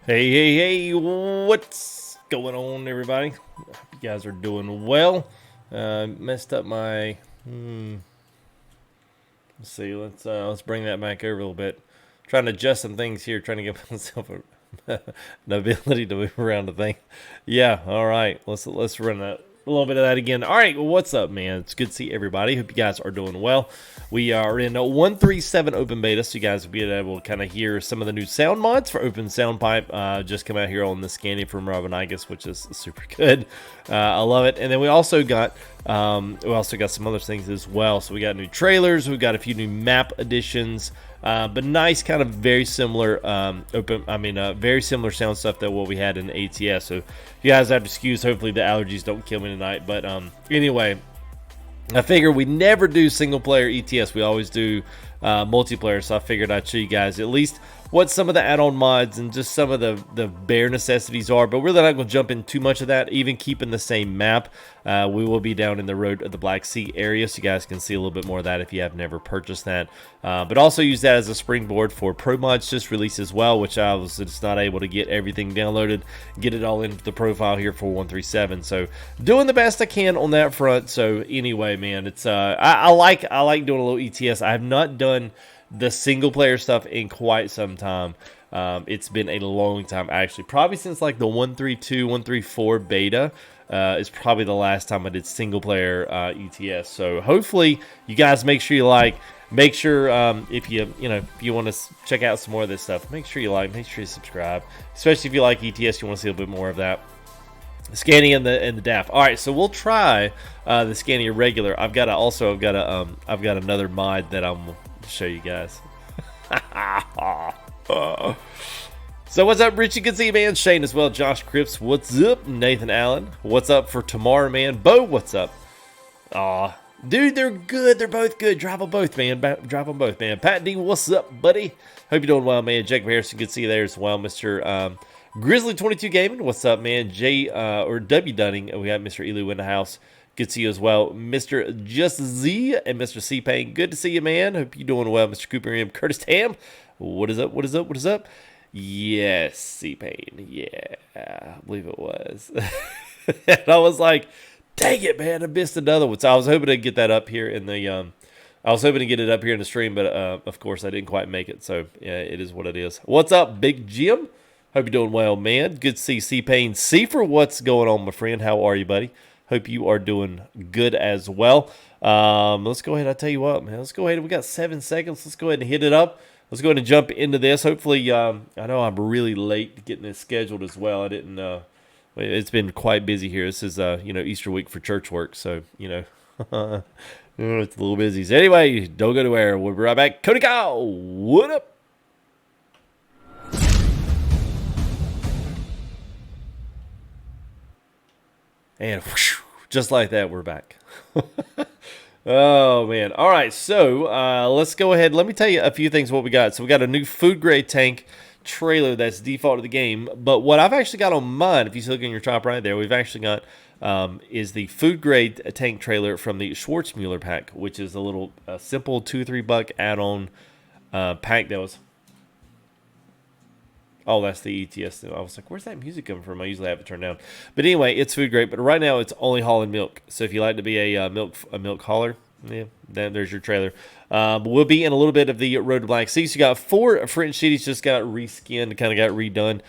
Hey, what's going on, everybody? Hope you guys are doing well. Messed up my. Let's see. Let's bring that back over a little bit. Trying to adjust some things here. Trying to give myself an ability to move around the thing. Yeah. All right. Let's run that a little bit of that again. All right. Well, what's up, man? It's good to see everybody. Hope you guys are doing well. We are in 137 open beta, so you guys will be able to kind of hear some of the new sound mods for Open Sound Pipe. Just come out here on the Scania from Robinigus, which is super good. I love it. And then we also got some other things as well. So we got new trailers. We've got a few new map additions. But nice, kind of very similar, very similar sound stuff than what we had in ATS. So you guys have to excuse. Hopefully the allergies don't kill me tonight. But anyway, I figure we never do single player ETS. We always do multiplayer. So I figured I'd show you guys at least what some of the add-on mods and just some of the bare necessities are. But we're really not going to jump in too much of that, even keeping the same map. We will be down in the Road of the Black Sea area, so you guys can see a little bit more of that if you have never purchased that. But also use that as a springboard for Pro Mods just released as well, which I was just not able to get everything downloaded, get it all into the profile here for 137. So doing the best I can on that front. So anyway, man, it's I like doing a little ETS. I have not done the single player stuff in quite some time. It's been a long time, actually, probably since like the 132 134 beta is probably the last time I did single player ETS. So hopefully you guys make sure if you want to check out some more of this stuff, make sure you subscribe, especially if you like ETS, you want to see a bit more of that. Scania and the DAF. All right, so we'll try the Scania regular. I've got another mod that I'm gonna show you guys. So what's up, Richie? Good to see you, man. Shane as well. Josh Cripps, what's up? Nathan Allen, what's up for tomorrow, man? Bo, what's up? Aw, dude, they're good. They're both good. Drive them both, man. Pat D, what's up, buddy? Hope you're doing well, man. Jacob Harrison, good to see you there as well. Mr. Grizzly 22 Gaming, what's up, man? W Dunning, we got Mr. Elu in the house. Good to see you as well. Mr. Just Z and Mr. C Payne, good to see you, man. Hope you're doing well. Mr. Cooper and Curtis Tam, what is up? Yes, C Payne, yeah, I believe it was. And I was like, dang it, man, I missed another one. So I was hoping to get that up here in the stream, but of course I didn't quite make it. So yeah, it is what it is. What's up, Big Jim? Hope you're doing well, man. Good to see C-Payne. C-For, what's going on, my friend? How are you, buddy? Hope you are doing good as well. Let's go ahead. I tell you what, man. Let's go ahead. We got 7 seconds. Let's go ahead and hit it up. Let's go ahead and jump into this. Hopefully, I know I'm really late getting this scheduled as well. I didn't. It's been quite busy here. This is Easter week for church work, so it's a little busy. So anyway, don't go anywhere. We'll be right back. Cody Cow, what up? And whoosh, just like that, we're back. Oh, man. All right, so let's go ahead. Let me tell you a few things what we got. So we got a new food-grade tank trailer that's default to the game. But what I've actually got on mine, if you look in your top right there, we've actually got is the food-grade tank trailer from the Schwarzmuller pack, which is a little simple $2-3 add-on pack that was... Oh, that's the ETS. I was like, where's that music coming from? I usually have it turned down. But anyway, it's food grade. But right now, it's only hauling milk. So if you like to be a milk hauler, yeah, then there's your trailer. But we'll be in a little bit of the Road to Black Sea. So you got 4 French cities just got reskinned, kind of got redone,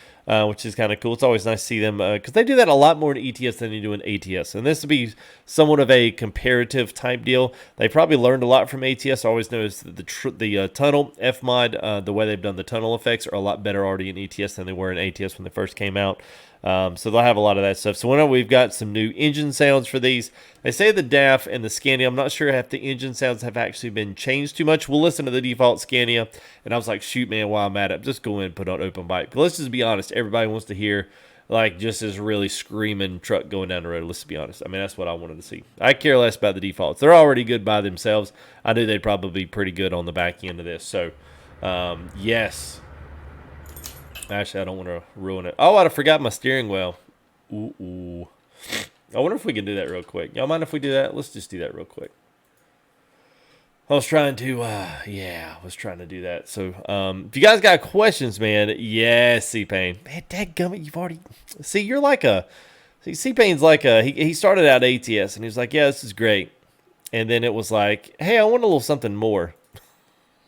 which is kind of cool. It's always nice to see them because they do that a lot more in ETS than they do in ATS. And this will be somewhat of a comparative type deal. They probably learned a lot from ATS. I always noticed that the tunnel F mod, the way they've done the tunnel effects are a lot better already in ETS than they were in ATS when they first came out. So they'll have a lot of that stuff. So whenever we've got some new engine sounds for these, they say the DAF and the Scania, I'm not sure if the engine sounds have actually been changed too much. We'll listen to the default Scania. And I was like, shoot, man, while I'm at it, just go in and put on open bike. But let's just be honest. Everybody wants to hear like just this really screaming truck going down the road. Let's be honest. I mean, that's what I wanted to see. I care less about the defaults. They're already good by themselves. I knew they'd probably be pretty good on the back end of this. So, yes. Actually, I don't want to ruin it. Oh, I forgot my steering wheel. Ooh. I wonder if we can do that real quick. Y'all mind if we do that? Let's just do that real quick. I was trying to, I was trying to do that. So, if you guys got questions, man, C-Pain. Man, dadgummit, you've already, see, you're like C-Pain's like he started out ATS and he was like, yeah, this is great. And then it was like, hey, I want a little something more.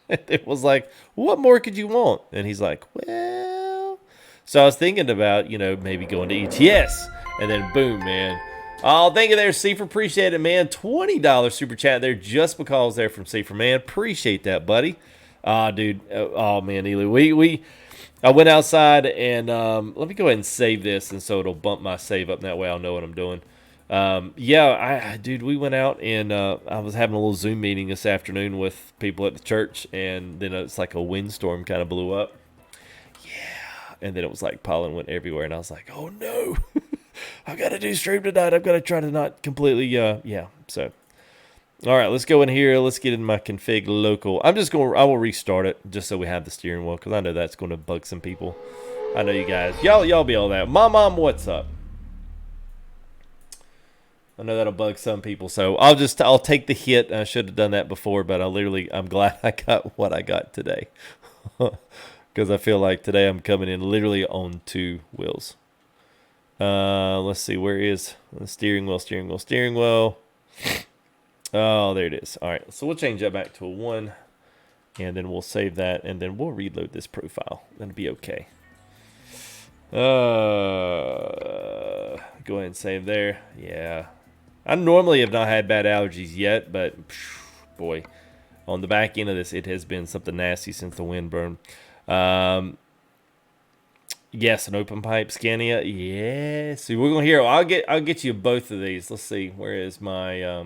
And it was like, what more could you want? And he's like, well, so I was thinking about, maybe going to ETS. And then boom, man. Oh, thank you there, Cipher. Appreciate it, man. $20 super chat there just because they're from Cipher, man. Appreciate that, buddy. Dude. Oh, man, Ely. I went outside and let me go ahead and save this, and so it'll bump my save up. And that way I'll know what I'm doing. Dude, we went out and I was having a little Zoom meeting this afternoon with people at the church, and then it's like a windstorm kind of blew up. Yeah, and then it was like pollen went everywhere, and I was like, oh no. I've got to do stream tonight. I've got to try to not completely, So, all right, let's go in here. Let's get in my config local. I will restart it just so we have the steering wheel, because I know that's going to bug some people. I know you guys. Y'all be all that. Mom, what's up? I know that'll bug some people, so I'll take the hit. I should have done that before, but I'm glad I got what I got today. Because I feel like today I'm coming in literally on 2 wheels. Let's see, where is the steering wheel? Oh, there it is. All right, so we'll change that back to a 1, and then we'll save that, and then we'll reload this profile. That'll be okay. Go ahead and save there. Yeah, I normally have not had bad allergies yet, but boy, on the back end of this, it has been something nasty since the wind burned. Yes, an open pipe Scania. Yeah. So we're gonna hear. I'll get you both of these. Let's see. Where is my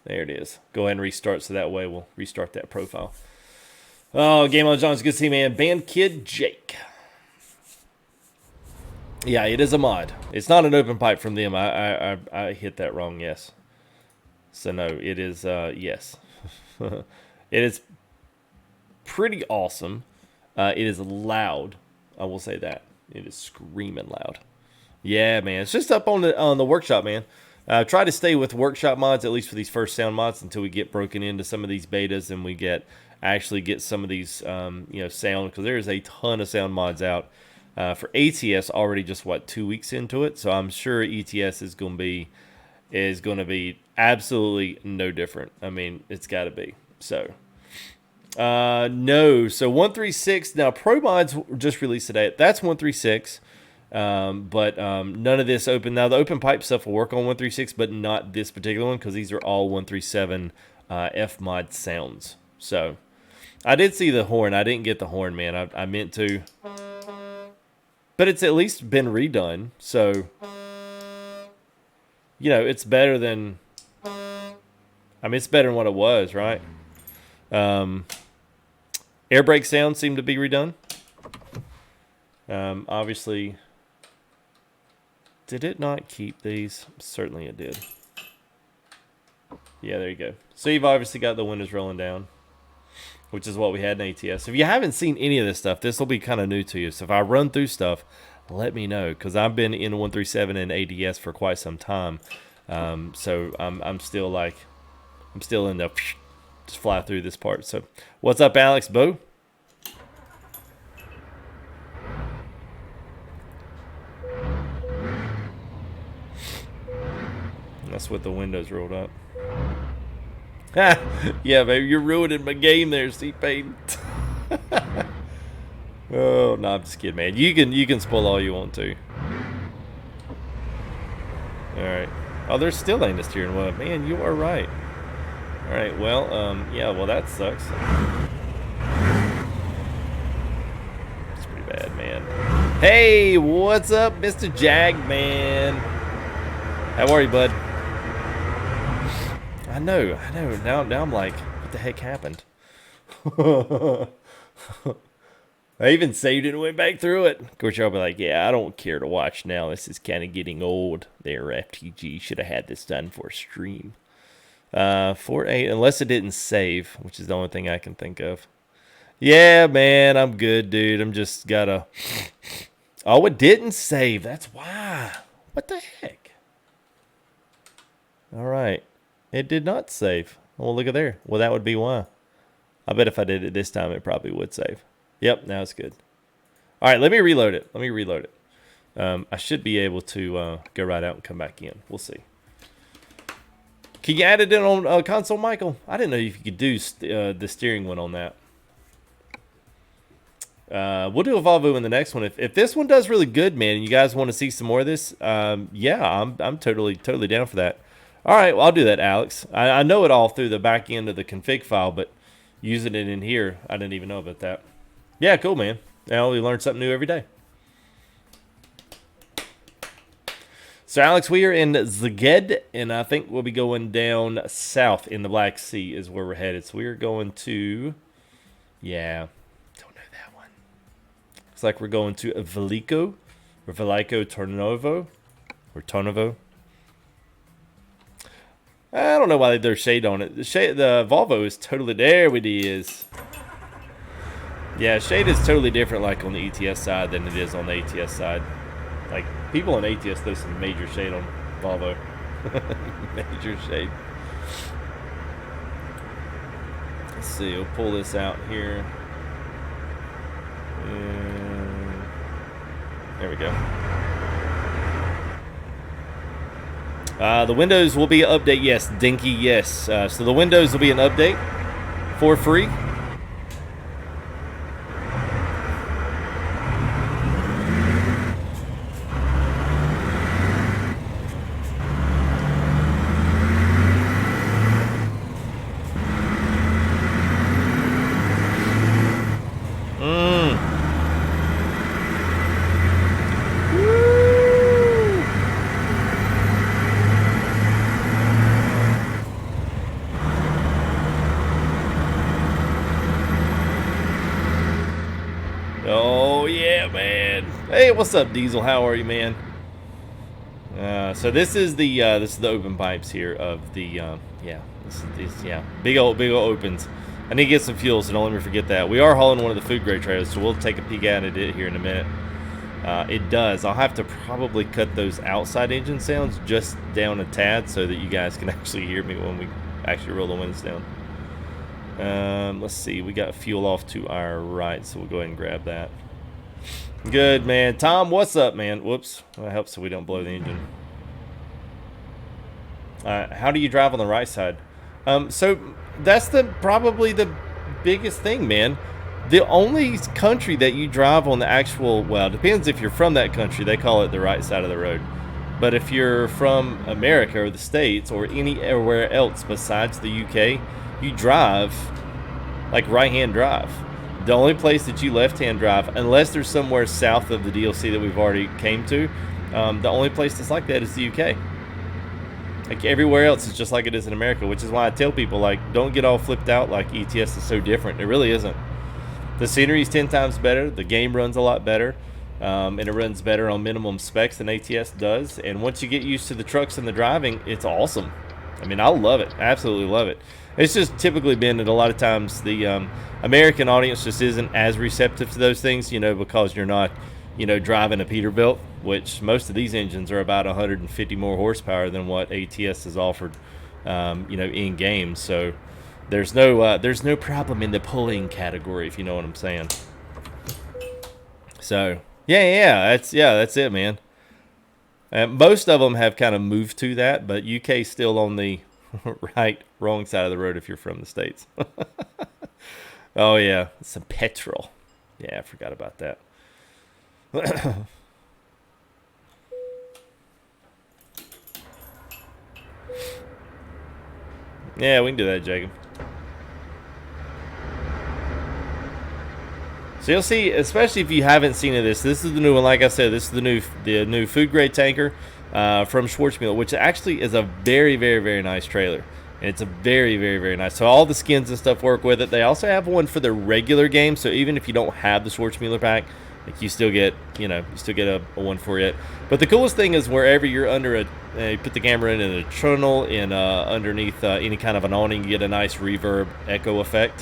there it is. Go ahead and restart, so that way we'll restart that profile. Oh, Game on John's good to see, man. Band Kid Jake. Yeah, it is a mod. It's not an open pipe from them. I hit that wrong. Yes. So no, it is. Yes. It is pretty awesome. It is loud. I will say that. It is screaming loud. Yeah, man. It's just up on the workshop, man. Try to stay with workshop mods, at least for these first sound mods, until we get broken into some of these betas and we actually get some of these sound, because there's a ton of sound mods out. For ATS, already just 2 weeks into it, so I'm sure ETS is going to be absolutely no different. I mean, it's got to be. So no. So 136. Now Pro Mods just released today. That's 136. But none of this open. Now the open pipe stuff will work on 136, but not this particular one, because these are all 137 F mod sounds. So I did see the horn. I didn't get the horn, man. I meant to, but it's at least been redone. So it's better than. It's better than what it was, right? Air brake sounds seem to be redone. Obviously, did it not keep these? Certainly it did. Yeah, there you go. So you've obviously got the windows rolling down, which is what we had in ATS. If you haven't seen any of this stuff, this will be kind of new to you. So if I run through stuff, let me know, because I've been in 137 and ADS for quite some time. So I'm still in the just fly through this part. So what's up, Alex? Bo? That's with the windows rolled up. Yeah, baby, you're ruining my game there, C-Pain. Oh, no, I'm just kidding, man. You can spoil all you want to. All right. Oh, there still ain't a steering wheel. Man, you are right. All right. Well, yeah. Well, that sucks. It's pretty bad, man. Hey, what's up, Mr. Jag-Man? How are you, bud? I know. Now I'm like, what the heck happened? I even saved it and went back through it. Of course, y'all be like, yeah, I don't care to watch now. This is kind of getting old. There, FTG. Should have had this done for a stream. 4-8, unless it didn't save, which is the only thing I can think of. Yeah, man, I'm good, dude. I'm just gotta... Oh, it didn't save. That's why. What the heck? All right. It did not save. Well, look at there. Well, that would be why. I bet if I did it this time, it probably would save. Yep, now it's good. All right, let me reload it. I should be able to go right out and come back in. We'll see. Can you add it in on console, Michael? I didn't know if you could do the steering one on that. We'll do a Volvo in the next one. If this one does really good, man, and you guys want to see some more of this, yeah, I'm totally down for that. All right, well, I'll do that, Alex. I know it all through the back end of the config file, but using it in here, I didn't even know about that. Yeah, cool, man. Now we learn something new every day. So, Alex, we are in Szeged, and I think we'll be going down south in the Black Sea is where we're headed. So we are going to, yeah, don't know that one. Looks like we're going to Veliko, or Veliko Tarnovo, or Tarnovo. I don't know why there's shade on it. The Volvo is totally, there it is. Yeah, shade is totally different like on the ETS side than it is on the ATS side. Like, people on ATS throw some major shade on Volvo. Major shade. Let's see, we'll pull this out here. And there we go. The Windows will be an update, yes. Dinky, yes. So the Windows will be an update for free. What's up, Diesel? How are you, man? So this is the open pipes here of the yeah. Yeah, big old opens. I need to get some fuel, so don't let me forget that. We are hauling one of the food grade trailers, so we'll take a peek at it here in a minute. It does. I'll have to probably cut those outside engine sounds just down a tad so that you guys can actually hear me when we actually roll the windows down. Let's see. We got fuel off to our right, so we'll go ahead and grab that. Good, man. Tom, what's up, man? Whoops. That helps so we don't blow the engine. How do you drive on the right side? So that's probably the biggest thing, man. The only country that you drive on the actual, well, it depends if you're from that country. They call it the right side of the road. But if you're from America or the States or anywhere else besides the UK, you drive like right-hand drive. The only place that you left-hand drive, unless there's somewhere south of the DLC that we've already came to, the only place that's like that is the UK. Like everywhere else is just like it is in America, which is why I tell people, like, don't get all flipped out like ETS is so different. It really isn't. The scenery is 10 times better. The game runs a lot better, and it runs better on minimum specs than ATS does. And once you get used to the trucks and the driving, it's awesome. I mean, I love it. I absolutely love it. It's just typically been that a lot of times the American audience just isn't as receptive to those things, you know, because you're not, you know, driving a Peterbilt, which most of these engines are about 150 more horsepower than what ATS has offered, you know, in game. So there's no problem in the pulling category, if you know what I'm saying. So that's it, man. Most of them have kind of moved to that, but UK's still on the wrong side of the road if you're from the States. Oh yeah, some petrol. Yeah, I forgot about that. Yeah, we can do that, Jacob. So you'll see, especially if you haven't seen this is the new one. Like I said, this is the new food grade tanker from Schwarzschild, which actually is a very, very, very nice trailer. And it's a very, very, very nice. So all the skins and stuff work with it. They also have one for the regular game. So even if you don't have the Schwarzschild pack, like you still get, a one for it. But the coolest thing is wherever you're under you put the camera in a tunnel and underneath any kind of an awning, you get a nice reverb echo effect.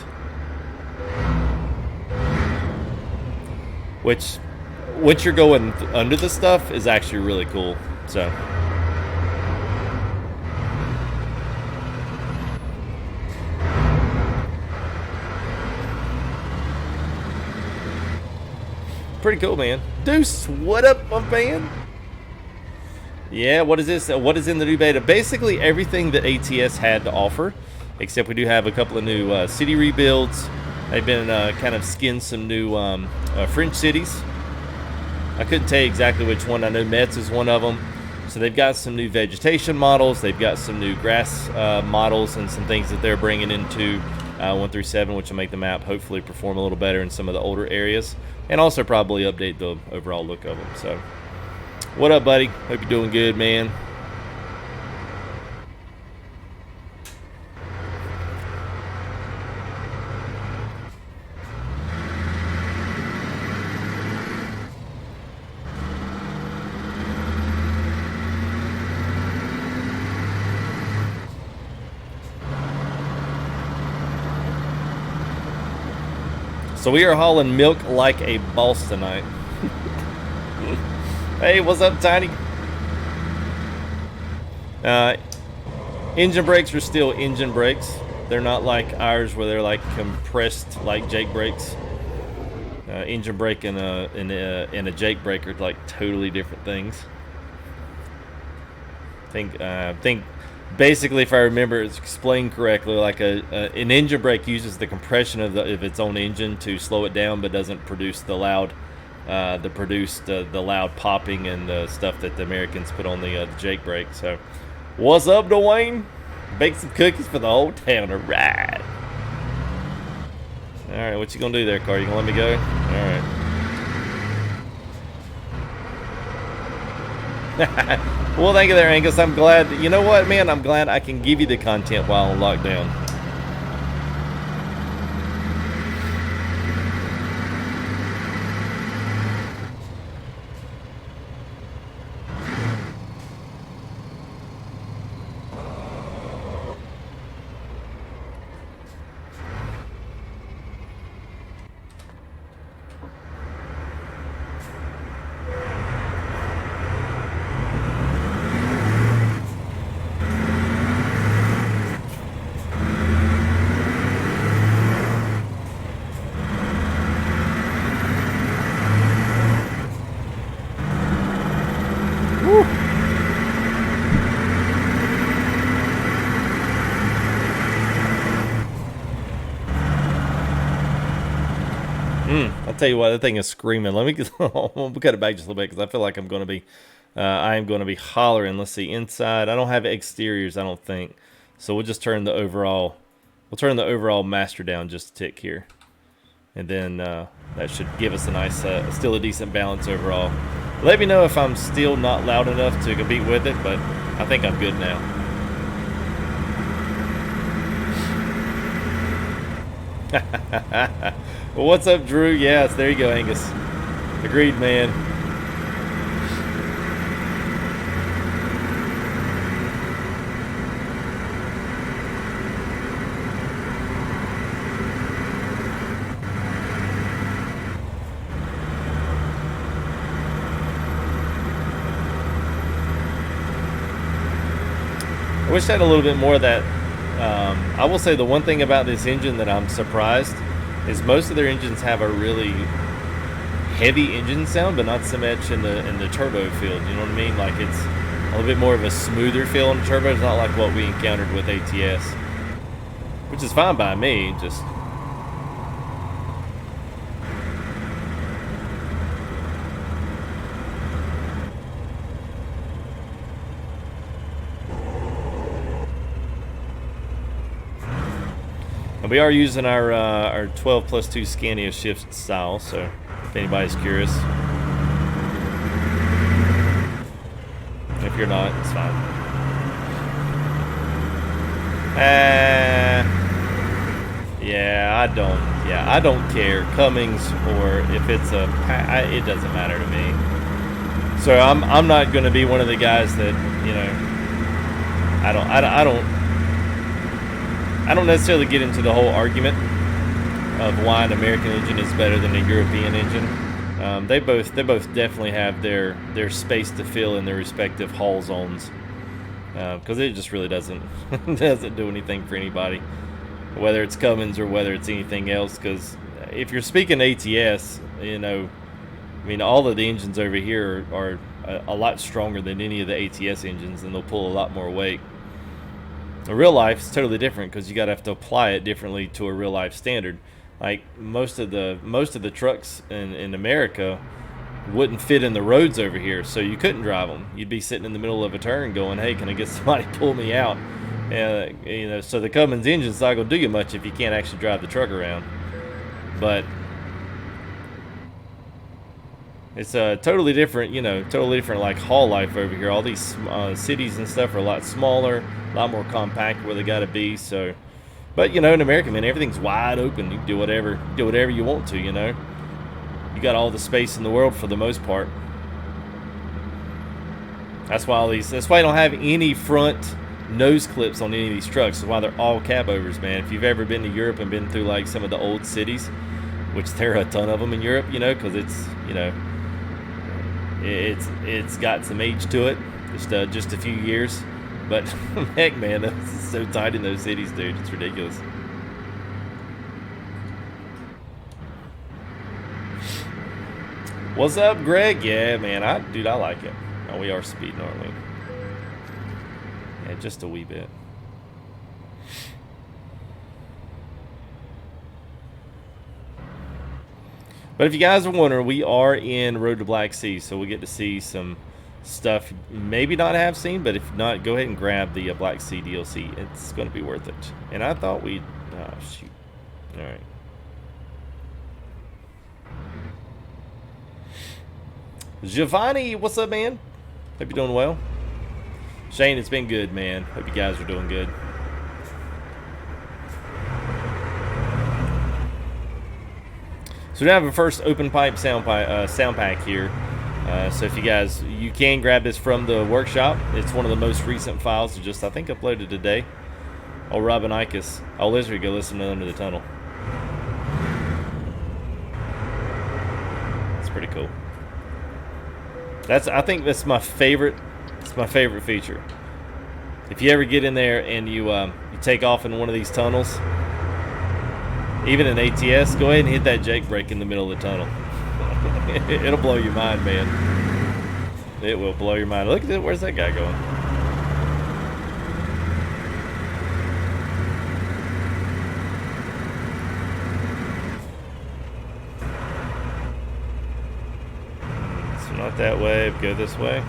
Which, once you're going under the stuff, is actually really cool. So pretty cool, man. Deuce, what up, my man? Yeah, what is this? What is in the new beta? Basically everything that ATS had to offer, except we do have a couple of new city rebuilds. They've been kind of skinned some new French cities. I couldn't tell you exactly which one. I know Metz is one of them. So they've got some new vegetation models. They've got some new grass models and some things that they're bringing into 1 through 7, which will make the map hopefully perform a little better in some of the older areas, and also probably update the overall look of them. So, what up, buddy? Hope you're doing good, man. So we are hauling milk like a boss tonight. Hey, what's up, Tiny? Engine brakes are still engine brakes. They're not like ours where they're like compressed like Jake brakes. Engine brake and a Jake brake are like totally different things. I think basically, if I remember it's explained correctly, like an engine brake uses the compression of its own engine to slow it down, but doesn't produce the loud loud popping and the stuff that the Americans put on the Jake brake. So, what's up, Dwayne? Bake some cookies for the whole town. All right. All right, what you gonna do there, car? You gonna let me go? All right. Well, thank you there, Angus. I'm glad. You know what, man? I'm glad I can give you the content while on lockdown. I'll tell you what, that thing is screaming. Let me we'll cut it back just a little bit because I feel like I am going to be hollering. Let's see, inside. I don't have exteriors, I don't think. So we'll just turn the overall master down just a tick here, and then that should give us a nice, still a decent balance overall. Let me know if I'm still not loud enough to compete with it, but I think I'm good now. Well, what's up, Drew? Yes, there you go, Angus. Agreed, man. I wish I had a little bit more of that. I will say the one thing about this engine that I'm surprised is most of their engines have a really heavy engine sound, but not so much in the turbo field. You know what I mean? Like it's a little bit more of a smoother feel in the turbo. It's not like what we encountered with ATS, which is fine by me. Just we are using our 12+2 Scania shift style, so if anybody's curious. If you're not, it's fine. Yeah, I don't care. Cummings or if it's it doesn't matter to me. So I'm not going to be one of the guys that, you know, I don't necessarily get into the whole argument of why an American engine is better than a European engine. They both definitely have their space to fill in their respective haul zones, because it just really doesn't do anything for anybody, whether it's Cummins or whether it's anything else. Because if you're speaking ATS, you know, I mean, all of the engines over here are a lot stronger than any of the ATS engines, and they'll pull a lot more weight. In real life, it's totally different because you got to have to apply it differently to a real life standard. Like most of the trucks in America wouldn't fit in the roads over here, so you couldn't drive them. You'd be sitting in the middle of a turn going, hey, can I get somebody to pull me out? So the Cummins engine's not going to do you much if you can't actually drive the truck around. But it's totally different, totally different like haul life over here. All these cities and stuff are a lot smaller, a lot more compact where they got to be. So, but in America, man, everything's wide open. You can do whatever you want to, You got all the space in the world for the most part. That's why you don't have any front nose clips on any of these trucks. That's why they're all cab overs, man. If you've ever been to Europe and been through like some of the old cities, which there are a ton of them in Europe, because it's, it's got some age to it, just a few years. But heck, man, it's so tight in those cities, dude. It's ridiculous. What's up, Greg? Yeah, man, I like it. Oh, we are speeding, aren't we? Yeah, just a wee bit. But if you guys are wondering, we are in Road to Black Sea, so we get to see some stuff maybe not have seen, but if not, go ahead and grab the Black Sea DLC. It's going to be worth it. And I thought we'd... Oh, shoot. All right. Giovanni, what's up, man? Hope you're doing well. Shane, it's been good, man. Hope you guys are doing good. So we have a first open pipe sound pack here. So if you can grab this from the workshop. It's one of the most recent files, just I think uploaded today. Oh, Robin Ikus. Oh, Lizard, go listen to Under the Tunnel. It's pretty cool. I think that's my favorite. It's my favorite feature. If you ever get in there and you take off in one of these tunnels, even in ATS, go ahead and hit that Jake brake in the middle of the tunnel. It'll blow your mind, man. It will blow your mind. Look at it. Where's that guy going? So not that way. Go this way.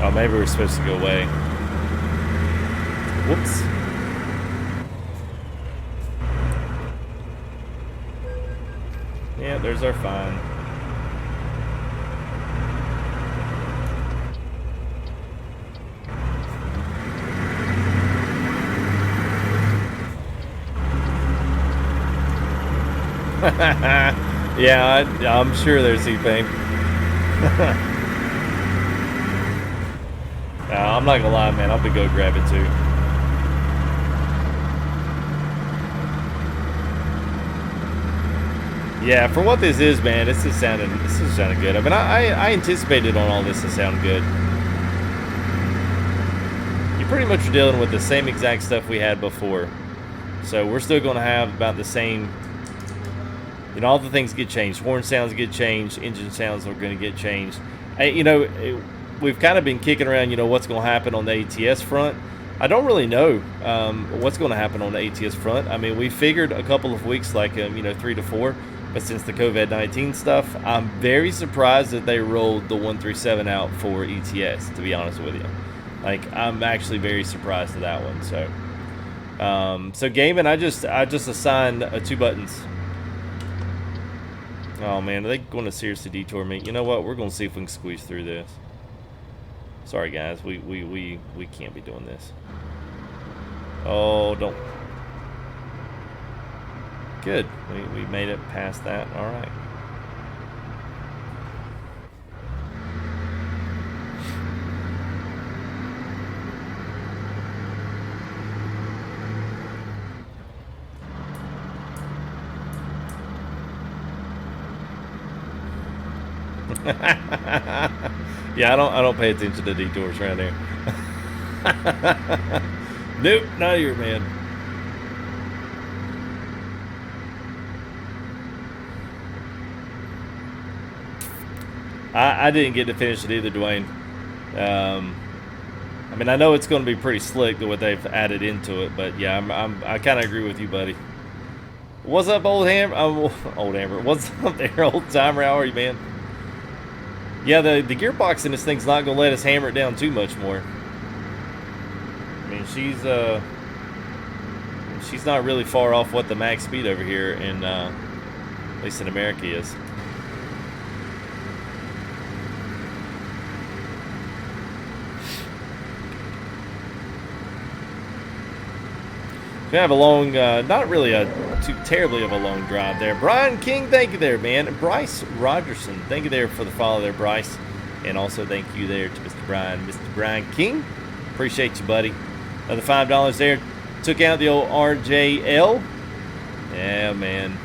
Oh, maybe we're supposed to go away. Whoops. Yeah, there's our fine. Yeah, I'm sure there's E-Paint. I'm not gonna lie, man. I'll be go grab it too. Yeah, for what this is, man, this is sounding good. I mean, I anticipated on all this to sound good. You pretty much are dealing with the same exact stuff we had before, so we're still gonna have about the same. All the things get changed. Horn sounds get changed. Engine sounds are gonna get changed. We've kind of been kicking around, what's going to happen on the ATS front. I don't really know what's going to happen on the ATS front. I mean, we figured a couple of weeks, like 3 to 4, but since the COVID-19 stuff, I'm very surprised that they rolled the 137 out for ETS. To be honest with you, I'm actually very surprised at that one. So gaming, I just assigned 2 buttons. Oh man, are they going to seriously detour me? You know what? We're going to see if we can squeeze through this. Sorry guys, we can't be doing this. Oh, don't. Good, we made it past that. All right. Yeah, I don't pay attention to detours around here. Nope, not here, man. I didn't get to finish it either, Dwayne. I mean, I know it's going to be pretty slick what they've added into it, but yeah, I kind of agree with you, buddy. What's up, old Hammer? Old Hammer. What's up there, old timer? How are you, man? Yeah, the gearbox in this thing's not going to let us hammer it down too much more. I mean, she's not really far off what the max speed over here in, at least in America, is. We have a long, not really too terribly of a long drive there. Brianking, thank you there, man. Bryce Rogerson, thank you there for the follow there, Bryce. And also thank you there to Mr. Brianking. Appreciate you, buddy. Another $5 there. Took out the old RJL. Yeah, man.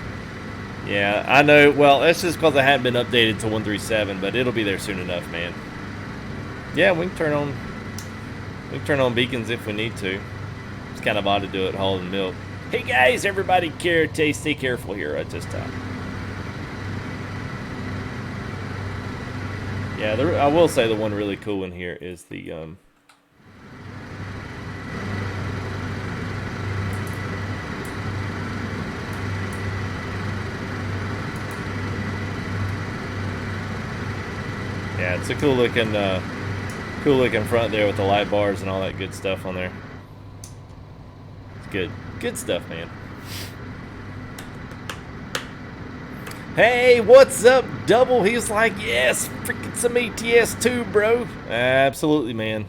Yeah, I know. Well, that's just because I hadn't been updated to 137, but it'll be there soon enough, man. Yeah, we can turn on beacons if we need to. It's kind of odd to do it hauling milk. Hey guys, everybody, stay careful here at this time. Yeah, I will say the one really cool one here is the yeah, it's a cool looking front there with the light bars and all that good stuff on there. Good stuff, man. Hey, what's up, Double? He's like, yes, freaking some ETS2, bro. Absolutely, man.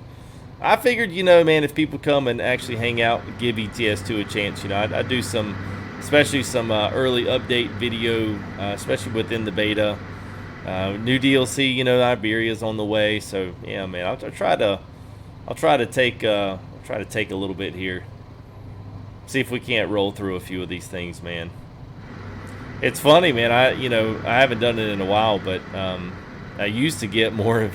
I figured, you know, man, if people come and actually hang out, give ETS2 a chance, you know, I do some, especially some early update video, especially within the beta. New DLC, you know, Iberia's on the way, so yeah, man, I'll try to take a little bit here. See if we can't roll through a few of these things, man. It's funny, man. I haven't done it in a while, but I used to get more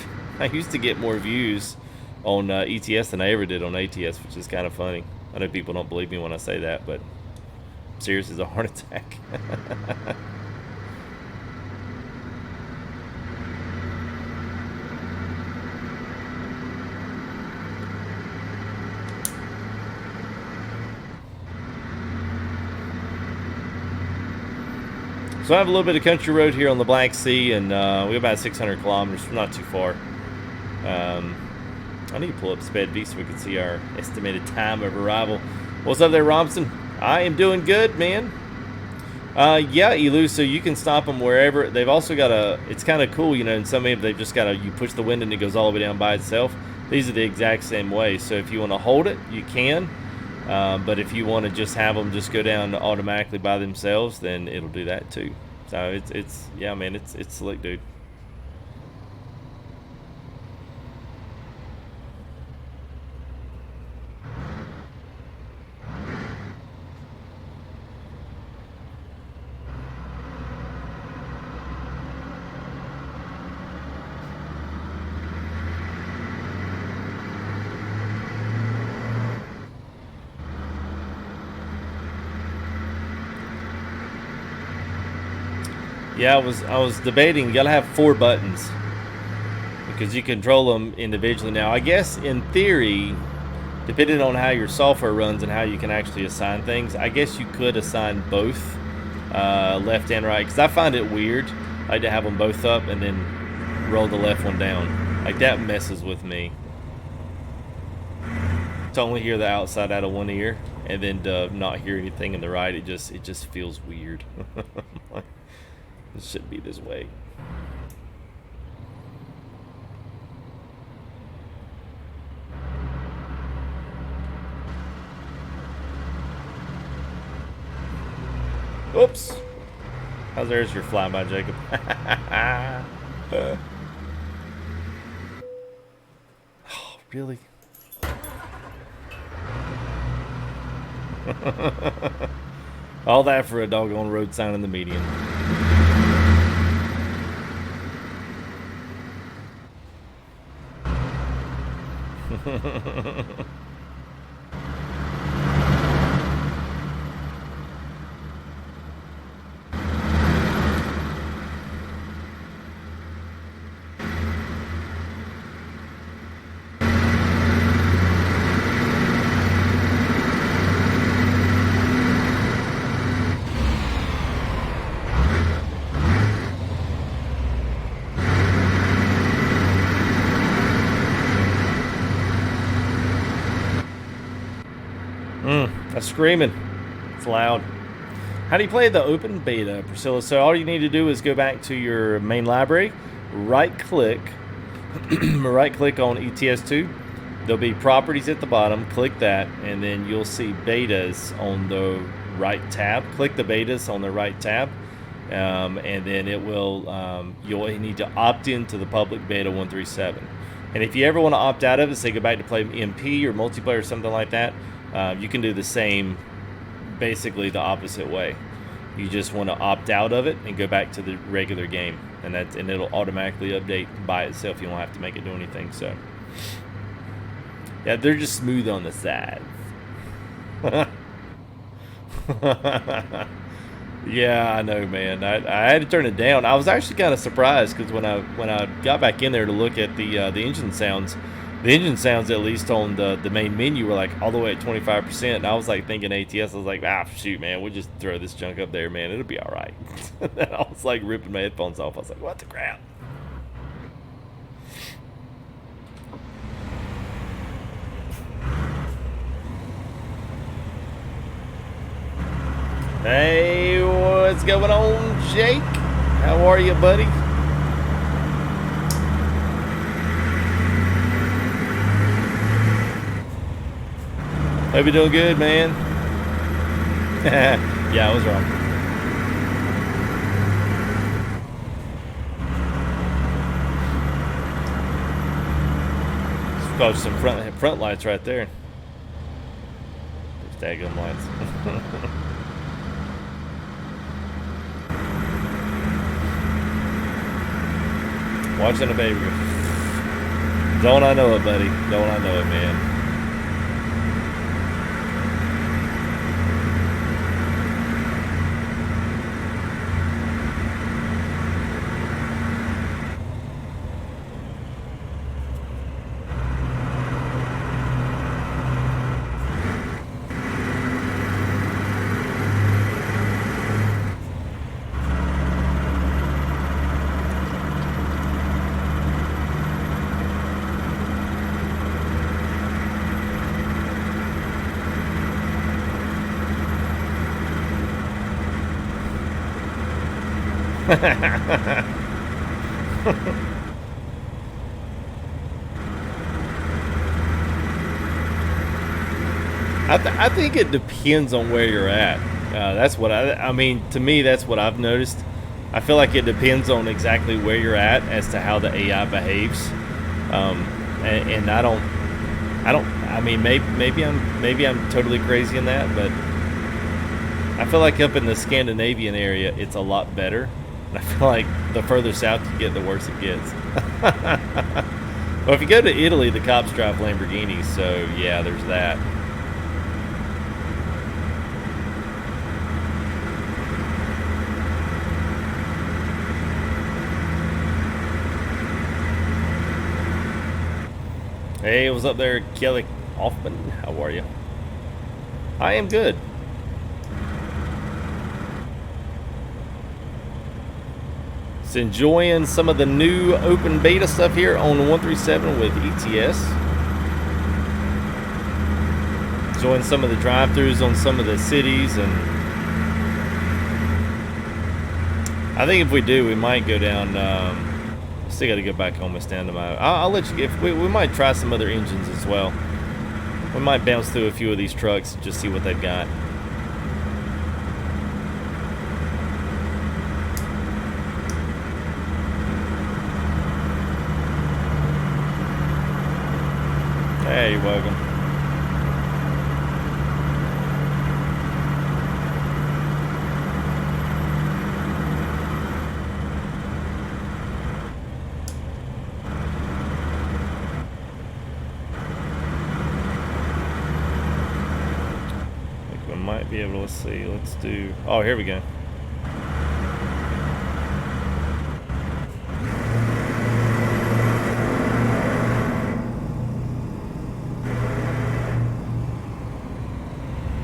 views on ETS than I ever did on ATS, which is kind of funny. I know people don't believe me when I say that, but I'm serious as a heart attack. So I have a little bit of country road here on the Black Sea, and we're about 600 kilometers, not too far. I need to pull up Sped V so we can see our estimated time of arrival. What's up there, Robson? I am doing good, man. Yeah, Elu, so you can stop them wherever. They've also got it's kind of cool, you know, in some of them they've just got you push the window and it goes all the way down by itself. These are the exact same way. So if you want to hold it, you can. But if you want to just have them just go down automatically by themselves, then it'll do that too. So it's yeah, man, it's slick, dude. Yeah, I was debating. You gotta have 4 buttons because you control them individually. Now, I guess in theory, depending on how your software runs and how you can actually assign things, I guess you could assign both left and right. Because I find it weird, like to have them both up and then roll the left one down. Like that messes with me. To only hear the outside out of one ear and then to not hear anything in the right, it just feels weird. Like, it should be this way. Oops. There's your flyby, Jacob. Oh, really? All that for a doggone road sign in the median. That's screaming. It's loud. How do you play the open beta, Priscilla? So all you need to do is go back to your main library, right-click on ETS2. There'll be properties at the bottom. Click that, and then you'll see betas on the right tab. Click the betas on the right tab, and then it will. You'll need to opt into the public beta 137. And if you ever want to opt out of it, say go back to play MP or multiplayer or something like that, you can do the same, basically the opposite way. You just want to opt out of it and go back to the regular game, and it'll automatically update by itself. You don't have to make it do anything. So yeah, they're just smooth on the sides. Yeah, I know, man. I had to turn it down. I was actually kind of surprised because when I got back in there to look at the engine sounds, at least on the main menu were like all the way at 25%. And I was like thinking ATS. I was like, shoot, man, we'll just throw this junk up there, man. It'll be all right. And I was like ripping my headphones off. I was like, what the crap? Hey, what's going on, Jake? How are you, buddy? Hope you're doing good, man. Yeah, I was wrong. There's probably some front lights right there. There's daggum lights. Watching a baby. Don't I know it, buddy? Don't I know it, man? I think it depends on where you're at. That's what I mean, to me, that's what I've noticed. I feel like it depends on exactly where you're at as to how the AI behaves. And I mean, maybe I'm totally crazy in that, but I feel like up in the Scandinavian area, it's a lot better. And I feel like the further south you get, the worse it gets. Well, if you go to Italy, the cops drive Lamborghinis, so yeah, there's that. Hey, what's up there, Kelly Hoffman? How are you? I am good. Just enjoying some of the new open beta stuff here on 137 with ETS. Enjoying some of the drive-thrus on some of the cities, and I think if we do, we might go down. Still got to go back home and stand them out. I'll let you. If we might try some other engines as well. We might bounce through a few of these trucks and just see what they've got. Hey, you're welcome. might be able to, let's see, let's do, oh, here we go.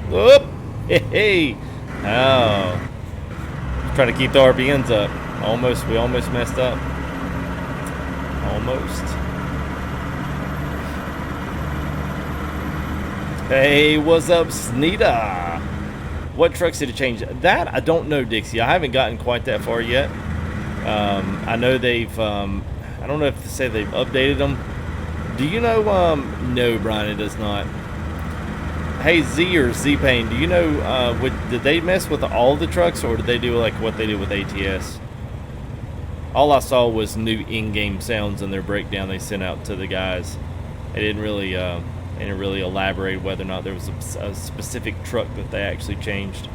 Whoop! Hey! Oh. Trying to keep the RPMs up. We almost messed up. Almost. Hey, what's up, Sneeda? What trucks did it change? That, I don't know, Dixie. I haven't gotten quite that far yet. I know they've, I don't know if to say they've updated them. Do you know, no, Brian, it does not. Hey, Z or Z-Pain, do you know, did they mess with all the trucks, or did they do like what they did with ATS? All I saw was new in-game sounds in their breakdown they sent out to the guys. They didn't really elaborate whether or not there was a specific truck that they actually changed.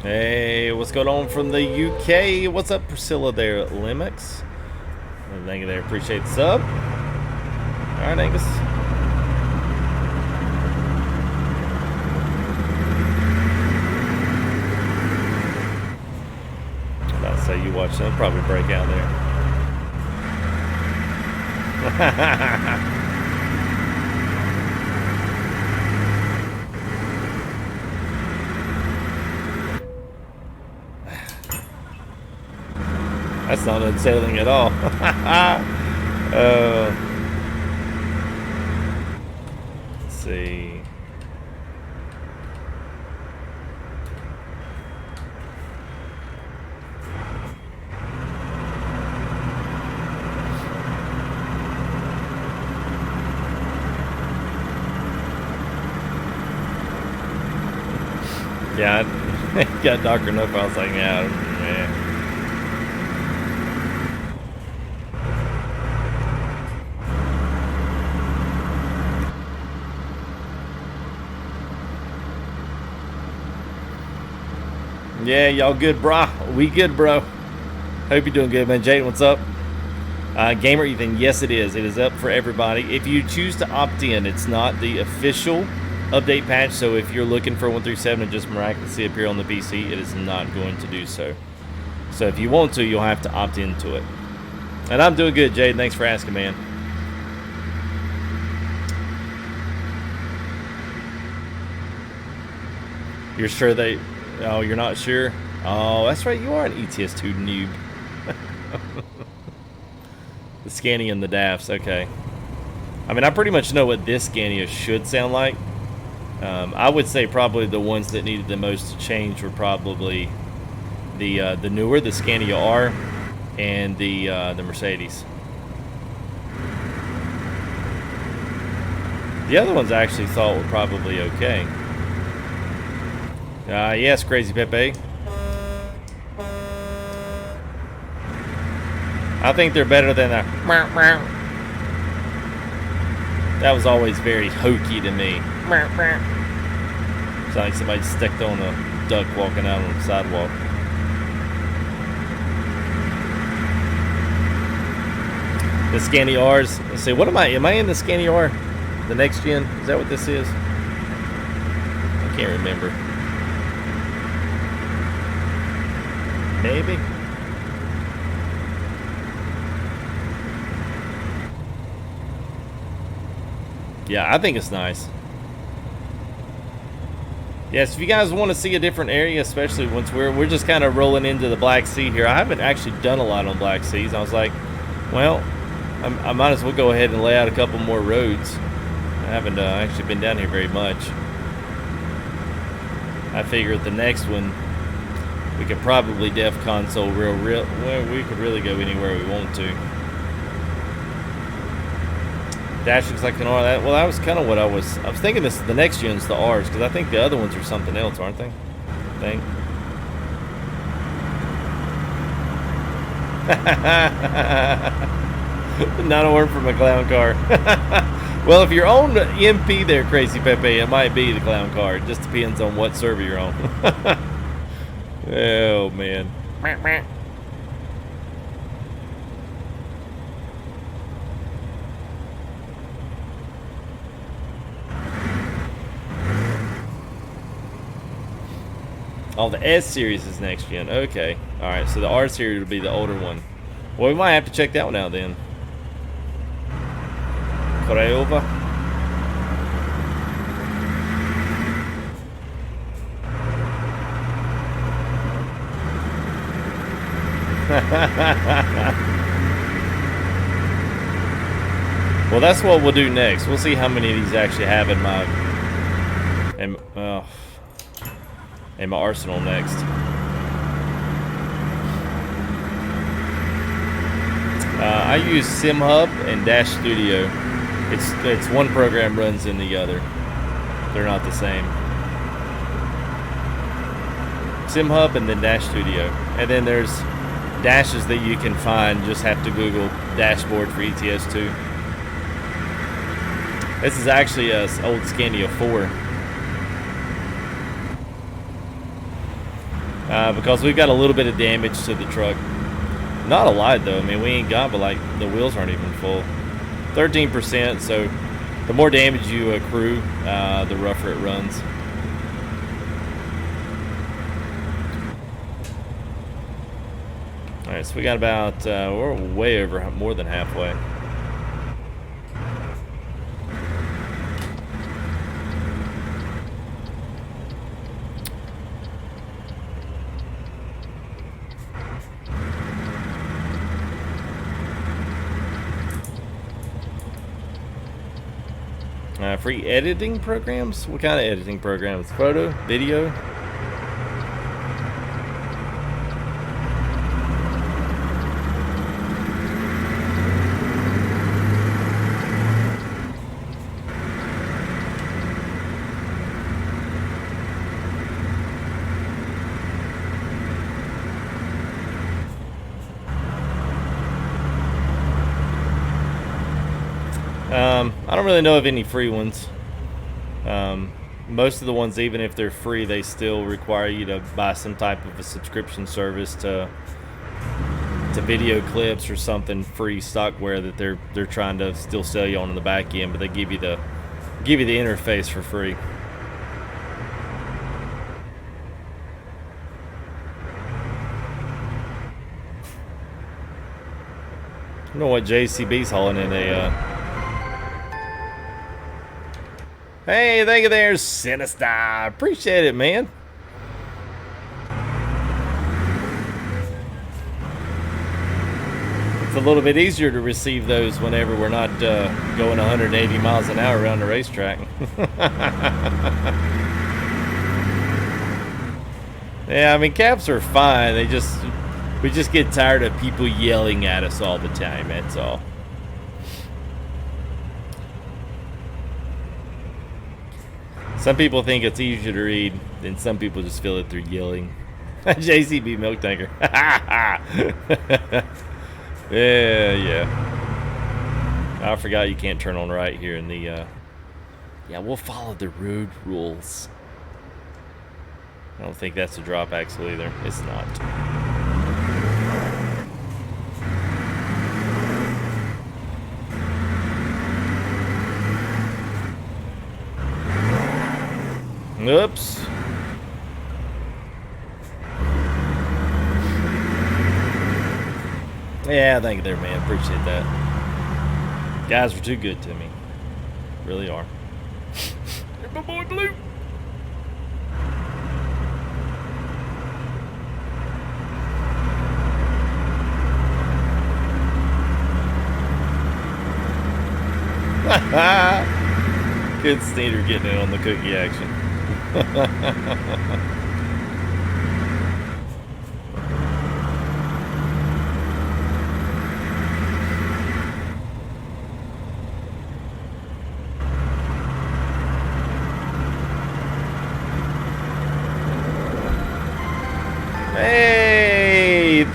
Hey, what's going on from the UK? What's up, Priscila there, Lemox? Thank you there, appreciate the sub. Alright, Angus. I'm about to say you watch them, probably break out there. That's not unsettling at all. Let's see. Yeah, it got dark enough. I was like, yeah, man. Yeah, y'all good, brah? We good, bro. Hope you're doing good, man. Jade, what's up? Gamer Ethan, yes, it is. It is up for everybody. If you choose to opt in, it's not the official update patch. So if you're looking for 1.3.7 and just miraculously appear on the PC, it is not going to do so. So if you want to, you'll have to opt into it. And I'm doing good, Jade. Thanks for asking, man. You're sure they... Oh, you're not sure? Oh, that's right. You are an ETS2 noob. The Scania and the DAFs. Okay. I mean, I pretty much know what this Scania should sound like. I would say probably the ones that needed the most to change were probably the newer, the Scania R, and the Mercedes. The other ones I actually thought were probably okay. Yes, Crazy Pepe. I think they're better than a... That was always very hokey to me. It's like somebody stepped on a duck walking out on the sidewalk. The Scania R's. Let's see, what am I? Am I in the Scania R? The next gen? Is that what this is? I can't remember. Maybe. Yeah, I think it's nice. Yes, if you guys want to see a different area, especially once we're just kind of rolling into the Black Sea here. I haven't actually done a lot on Black Seas. I was like, well, I might as well go ahead and lay out a couple more roads. I haven't actually been down here very much. I figure the next one we could probably def console real well, we could really go anywhere we want to. Dash looks like an R. That was kind of what I was thinking. The next gen's the R's, because I think the other ones are something else, aren't they? I think. Not a word from a clown car. Well, if you're on MP there, Crazy Pepe, it might be the clown car. It just depends on what server you're on. Oh, man. Oh, the S series is next gen. Okay. Alright, so the R series will be the older one. Well, we might have to check that one out then. Craiova. Well, that's what we'll do next. We'll see how many of these I actually have in my arsenal next. I use SimHub and Dash Studio. It's one program runs in the other. They're not the same. SimHub and then Dash Studio, and then there's dashes that you can find. Just have to Google dashboard for ETS2. This is actually a old Scania 4. Because we've got a little bit of damage to the truck. Not a lot though. I mean, we ain't got, but like the wheels aren't even full. 13%. So the more damage you accrue, the rougher it runs. All right, so we got about we're way over, more than halfway. Free editing programs? What kind of editing programs? Photo? Video? I don't really know of any free ones. Most of the ones, even if they're free, they still require you to buy some type of a subscription service to video clips or something, free stockware that they're trying to still sell you on in the back end, but they give you the interface for free. I don't know what JCB's hauling in a Hey, thank you there, Sinister. Appreciate it, man. It's a little bit easier to receive those whenever we're not going 180 miles an hour around the racetrack. Yeah, I mean, caps are fine. We just get tired of people yelling at us all the time, that's all. Some people think it's easier to read, and some people just feel that they're yelling. JCB milk tanker. Yeah. I forgot you can't turn on right here in the. Yeah, we'll follow the road rules. I don't think that's a drop axle either. It's not. Oops. Yeah, thank you there, man. Appreciate that. Guys are too good to me. Really are. Here's my boy Blue. Good Sneeder getting in on the cookie action.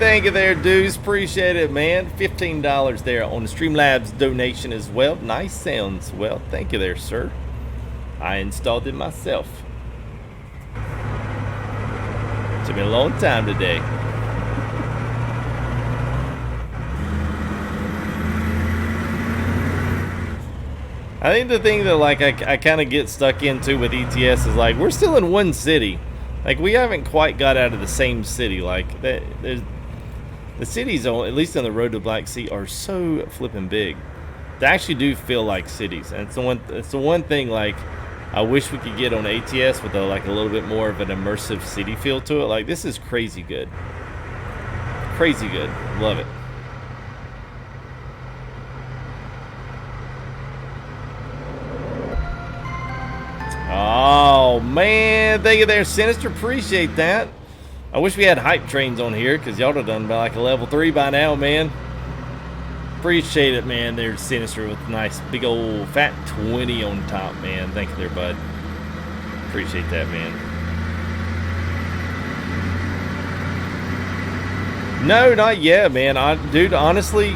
Thank you there, Deuce. Appreciate it, man. $15 there on the Streamlabs donation as well. Nice sounds. Well, thank you there, sir. I installed it myself. Took me a long time today. I think the thing that like I kind of get stuck into with ETS is like we're still in one city. Like we haven't quite got out of the same city. Like the cities, at least on the road to Black Sea, are so flipping big. They actually do feel like cities, and it's the one thing like I wish we could get on ATS with like a little bit more of an immersive city feel to it. Like this is crazy good. Crazy good. Love it. Oh man, thank you there, Sinister. Appreciate that. I wish we had hype trains on here because y'all have done about like a level 3 by now, man. Appreciate it, man. There's Sinister with a nice big old fat 20 on top, man. Thank you there, bud. Appreciate that, man. No, not yet, man. Dude, honestly,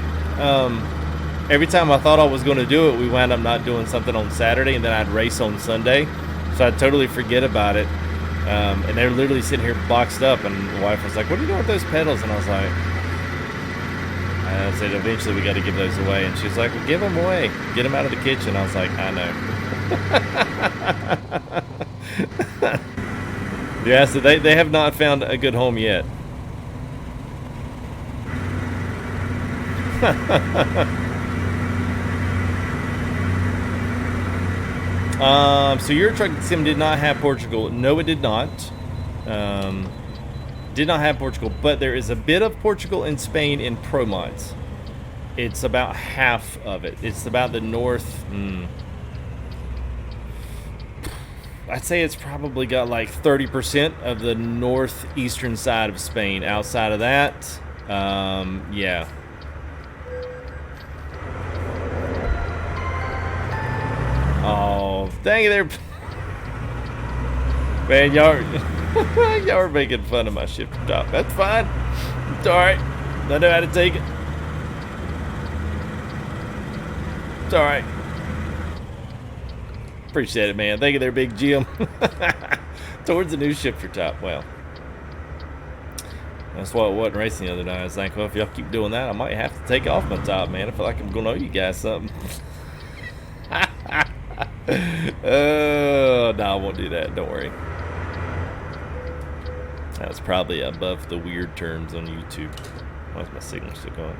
every time I thought I was going to do it, we wound up not doing something on Saturday, and then I'd race on Sunday. So I'd totally forget about it. And they're literally sitting here boxed up, and the wife was like, what are you doing with those pedals? And I was like, I said, eventually we got to give those away. And she's like, well, give them away. Get them out of the kitchen. I was like, I know. Yeah, so they have not found a good home yet. So your truck sim did not have Portugal. No, it did not. Did not have Portugal, but there is a bit of Portugal and Spain in Pro Mods. It's about half of it. It's about the north. I'd say it's probably got like 30% of the northeastern side of Spain. Outside of that, yeah. Oh, dang it there. Man, y'all are making fun of my shifter top. That's fine. It's alright. I know how to take it. It's alright. Appreciate it, man. Thank you there, Big Jim. Towards the new shifter top. Well, that's why I wasn't racing the other night. I was like, well, if y'all keep doing that, I might have to take off my top, man. I feel like I'm going to owe you guys something. Oh, no, I won't do that. Don't worry. That's probably above the weird terms on YouTube. Why is my signal still going?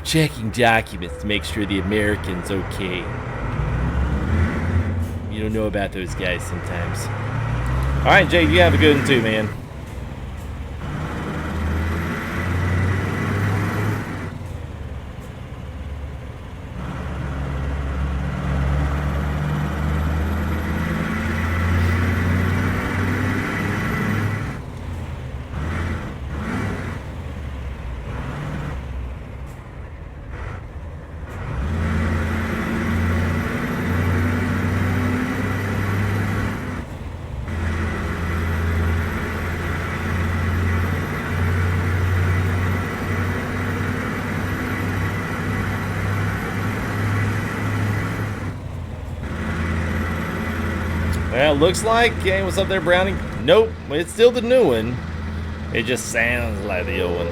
Checking documents to make sure the American's okay. You don't know about those guys sometimes. Alright, Jay, you have a good one too, man. Well, looks like, hey, what's up there, Browning? Nope, it's still the new one. It just sounds like the old one.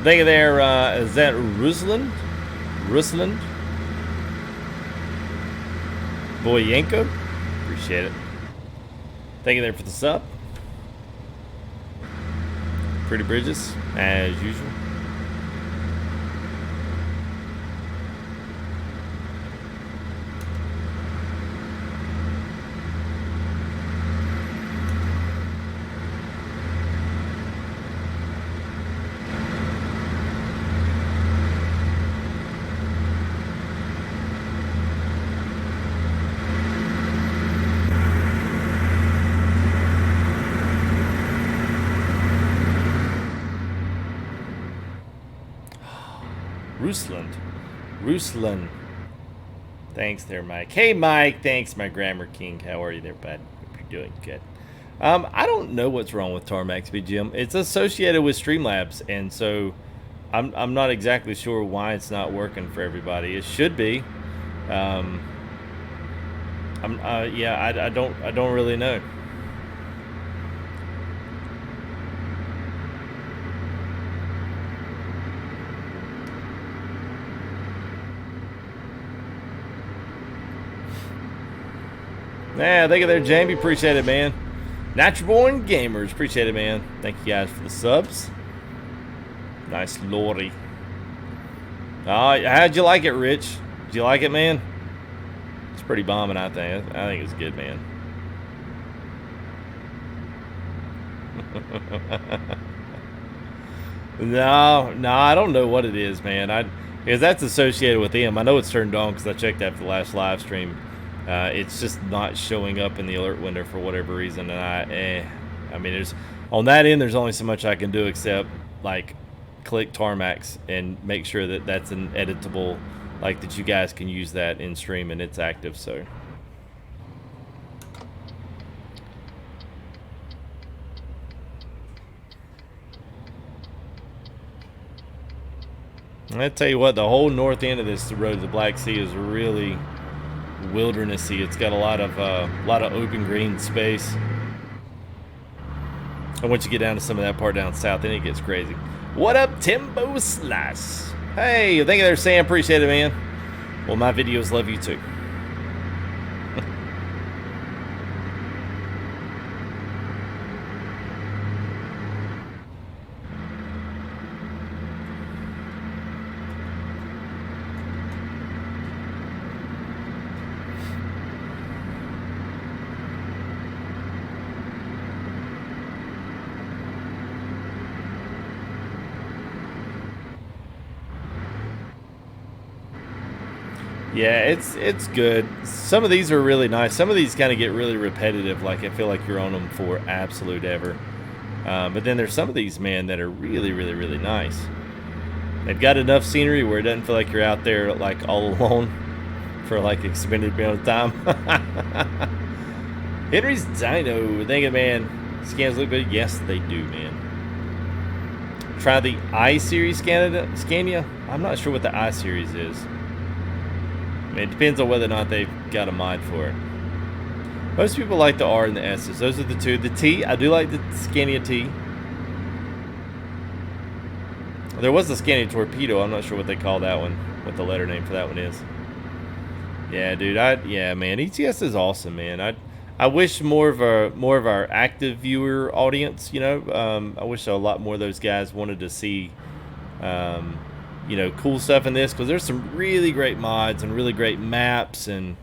Thank you there, is that Rusland? Rusland? Boyanko? Appreciate it. Thank you there for the sub. Pretty Bridges, as usual. Ruslan. Thanks there, Mike. Hey, Mike. Thanks, my grammar king. How are you there, bud? Doing good. I don't know what's wrong with Tarmac Speed, Jim. It's associated with Streamlabs, and so I'm not exactly sure why it's not working for everybody. It should be. I don't really know. Yeah, thank you there, Jamie. Appreciate it, man. Natural Born Gamers, appreciate it, man. Thank you guys for the subs. Nice lordy. How'd you like it, Rich? Did you like it, man? It's pretty bombing, I think. I think it's good, man. No, I don't know what it is, man. Because that's associated with them. I know it's turned on because I checked after the last live stream. It's just not showing up in the alert window for whatever reason, and I mean, there's on that end, there's only so much I can do except like click Tarmacs and make sure that that's an editable, like that you guys can use that in stream and it's active. So. I tell you what, the whole north end of this road to the Black Sea is really wildernessy. It's got a lot of open green space. And once you get down to some of that part down south, then it gets crazy. What up, Timbo Slice? Hey, thank you there, Sam. Appreciate it, man. Well, my videos love you too. Yeah, it's good. Some of these are really nice. Some of these kind of get really repetitive. Like I feel like you're on them for absolute ever. But then there's some of these, man, that are really, really, really nice. They've got enough scenery where it doesn't feel like you're out there like all alone for like extended amount of time. Henry's Dino, thank you, man. Scans look good. Yes, they do, man. Try the I-Series Scania. I'm not sure what the I-Series is. I mean, it depends on whether or not they've got a mod for it. Most people like the R and the S's. Those are the two. The T, I do like the Scania T. There was a Scania Torpedo. I'm not sure what they call that one. What the letter name for that one is. Yeah, dude. Yeah, man. ETS is awesome, man. I wish more of our active viewer audience. You know, I wish a lot more of those guys wanted to see. You know, cool stuff in this, because there's some really great mods and really great maps and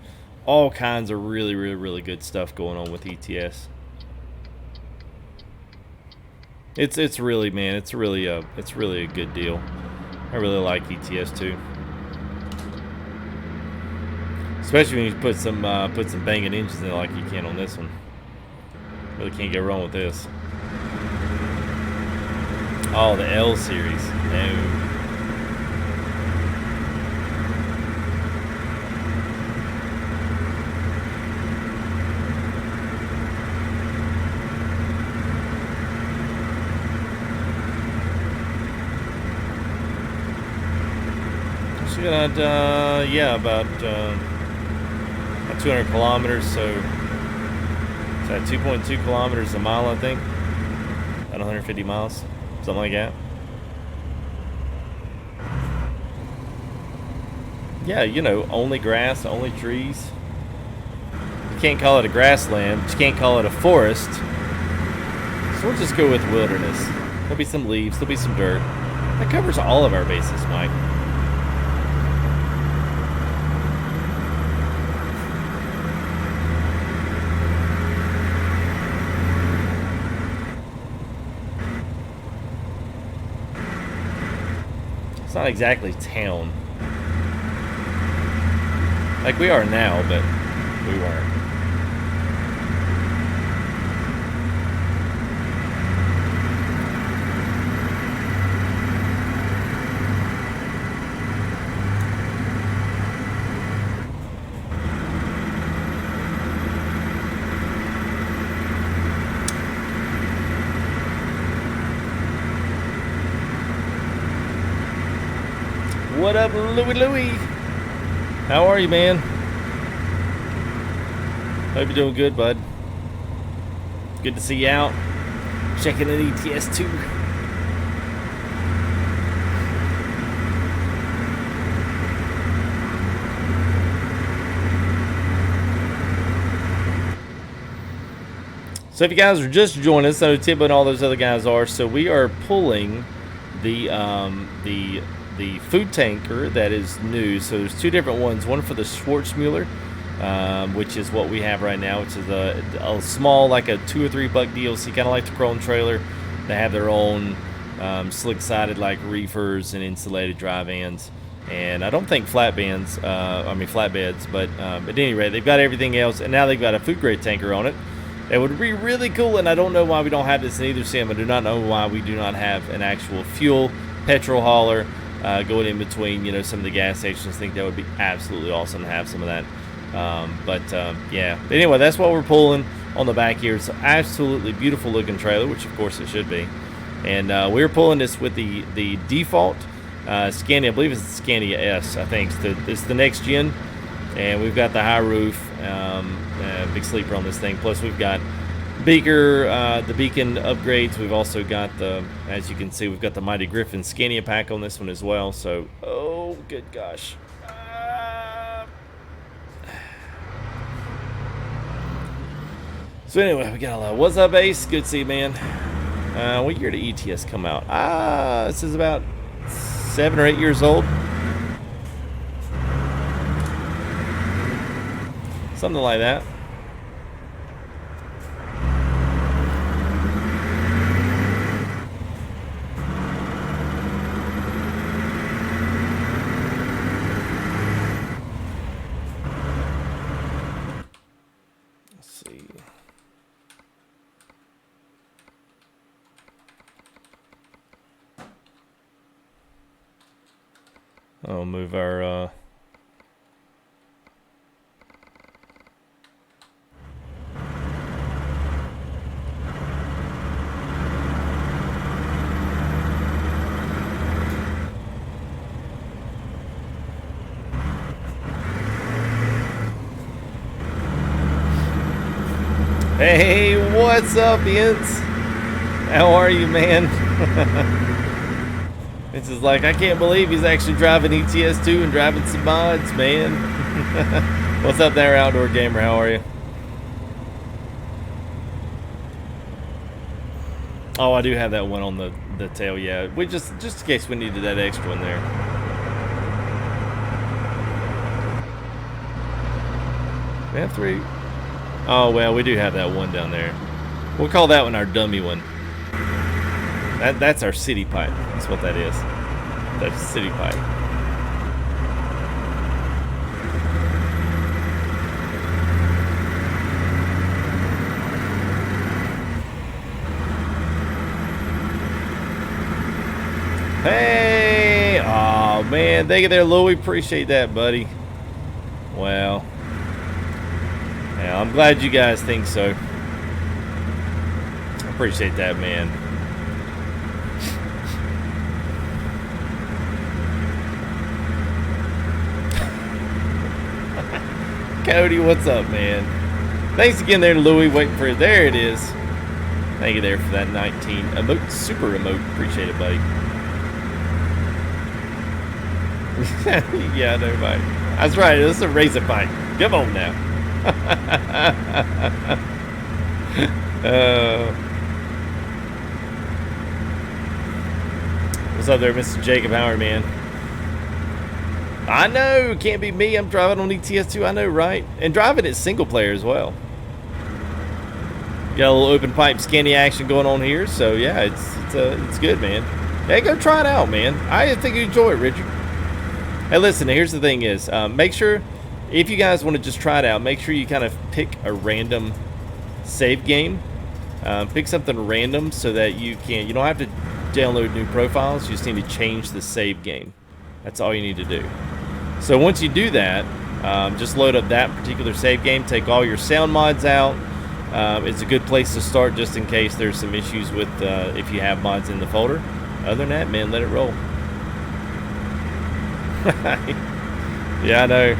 all kinds of really, really, really good stuff going on with ETS. It's really, man, it's really a good deal. I really like ETS2, especially when you put some banging engines in it like you can on this one. Really can't go wrong with this. Oh, the L series. No. Got about 200 kilometers, so it's at 2.2 kilometers a mile, I think, about 150 miles, something like that. Yeah, you know, only grass, only trees. You can't call it a grassland, but you can't call it a forest, so we'll just go with wilderness. There'll be some leaves, there'll be some dirt. That covers all of our bases, Mike. It's not exactly town. Like we are now, but we weren't. What up, Louie? How are you, man? Hope you're doing good, bud. Good to see you out. Checking an ETS2. So if you guys are just joining us, I know Tibbo and all those other guys are. So we are pulling the food tanker that is new. So there's two different ones. One for the Schwarzmuller, which is what we have right now, which is a small, like a $2 or $3 DLC, kind of like the Chrome trailer. They have their own slick-sided like reefers and insulated dry vans. And I don't think flatbeds, but at any rate, they've got everything else, and now they've got a food grade tanker on it. It would be really cool, and I don't know why we don't have this in either sim. I do not know why we do not have an actual fuel petrol hauler going in between, some of the gas stations. I think that would be absolutely awesome to have some of that. Yeah. But anyway, that's what we're pulling on the back here. It's an absolutely beautiful looking trailer, which of course it should be. And we're pulling this with the default Scania. I believe it's the Scania S. I think it's the next gen. And we've got the high roof, big sleeper on this thing. Plus we've got the beacon upgrades. We've also got as you can see, we've got the Mighty Griffin Scania pack on this one as well. So, oh, good gosh. So anyway, we got a lot. What's up, Ace? Good to see you, man. What year did ETS come out? This is about 7 or 8 years old. Something like that. Let's see. I'll move our Hey, what's up, Ince? How are you, man? It's just like, I can't believe he's actually driving ETS2 and driving some mods, man. What's up there, Outdoor Gamer? How are you? Oh, I do have that one on the tail, yeah. We just in case we needed that extra one there. We have 3. Oh, well, we do have that one down there. We'll call that one our dummy one. That's our city pipe. That's what that is. That's city pipe. Hey! Oh, man. Thank you there, Louie. Appreciate that, buddy. Well... yeah, I'm glad you guys think so. I appreciate that, man. Cody, what's up, man? Thanks again there to Louie, waiting for it. There it is. Thank you there for that 19 emote, super emote. Appreciate it, buddy. Yeah, no, mate. That's right. This is a razor bite. Come on now. What's up there, Mr. Jacob Howard, man? I know, can't be me. I'm driving on ETS2. I know, right? And driving it single player as well. Got a little open pipe Scania action going on here, so yeah, it's good, man. Hey, go try it out, man. I think you enjoy it, Richard. Hey, listen. Here's the thing: is make sure. If you guys want to just try it out, make sure you kind of pick a random save game. Pick something random so that you don't have to download new profiles. You just need to change the save game. That's all you need to do. So once you do that, just load up that particular save game. Take all your sound mods out. It's a good place to start just in case there's some issues with if you have mods in the folder. Other than that, man, let it roll. Yeah, I know.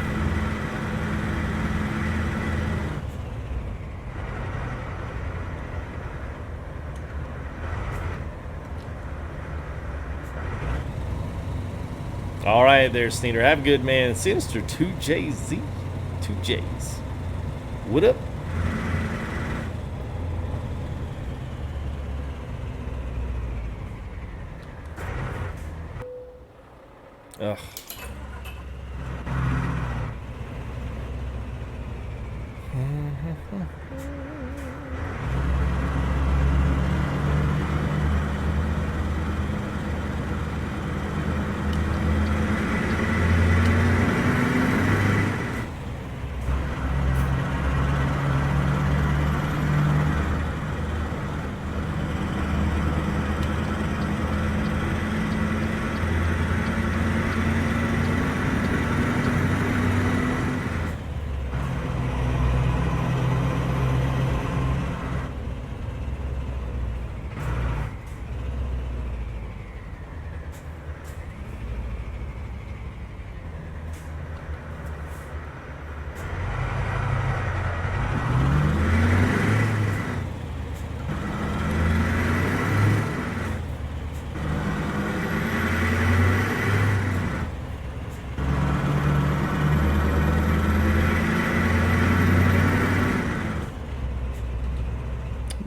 All right, there, Sneeder. Have a good man. Sinister 2JZ. 2Js. What up? Ugh.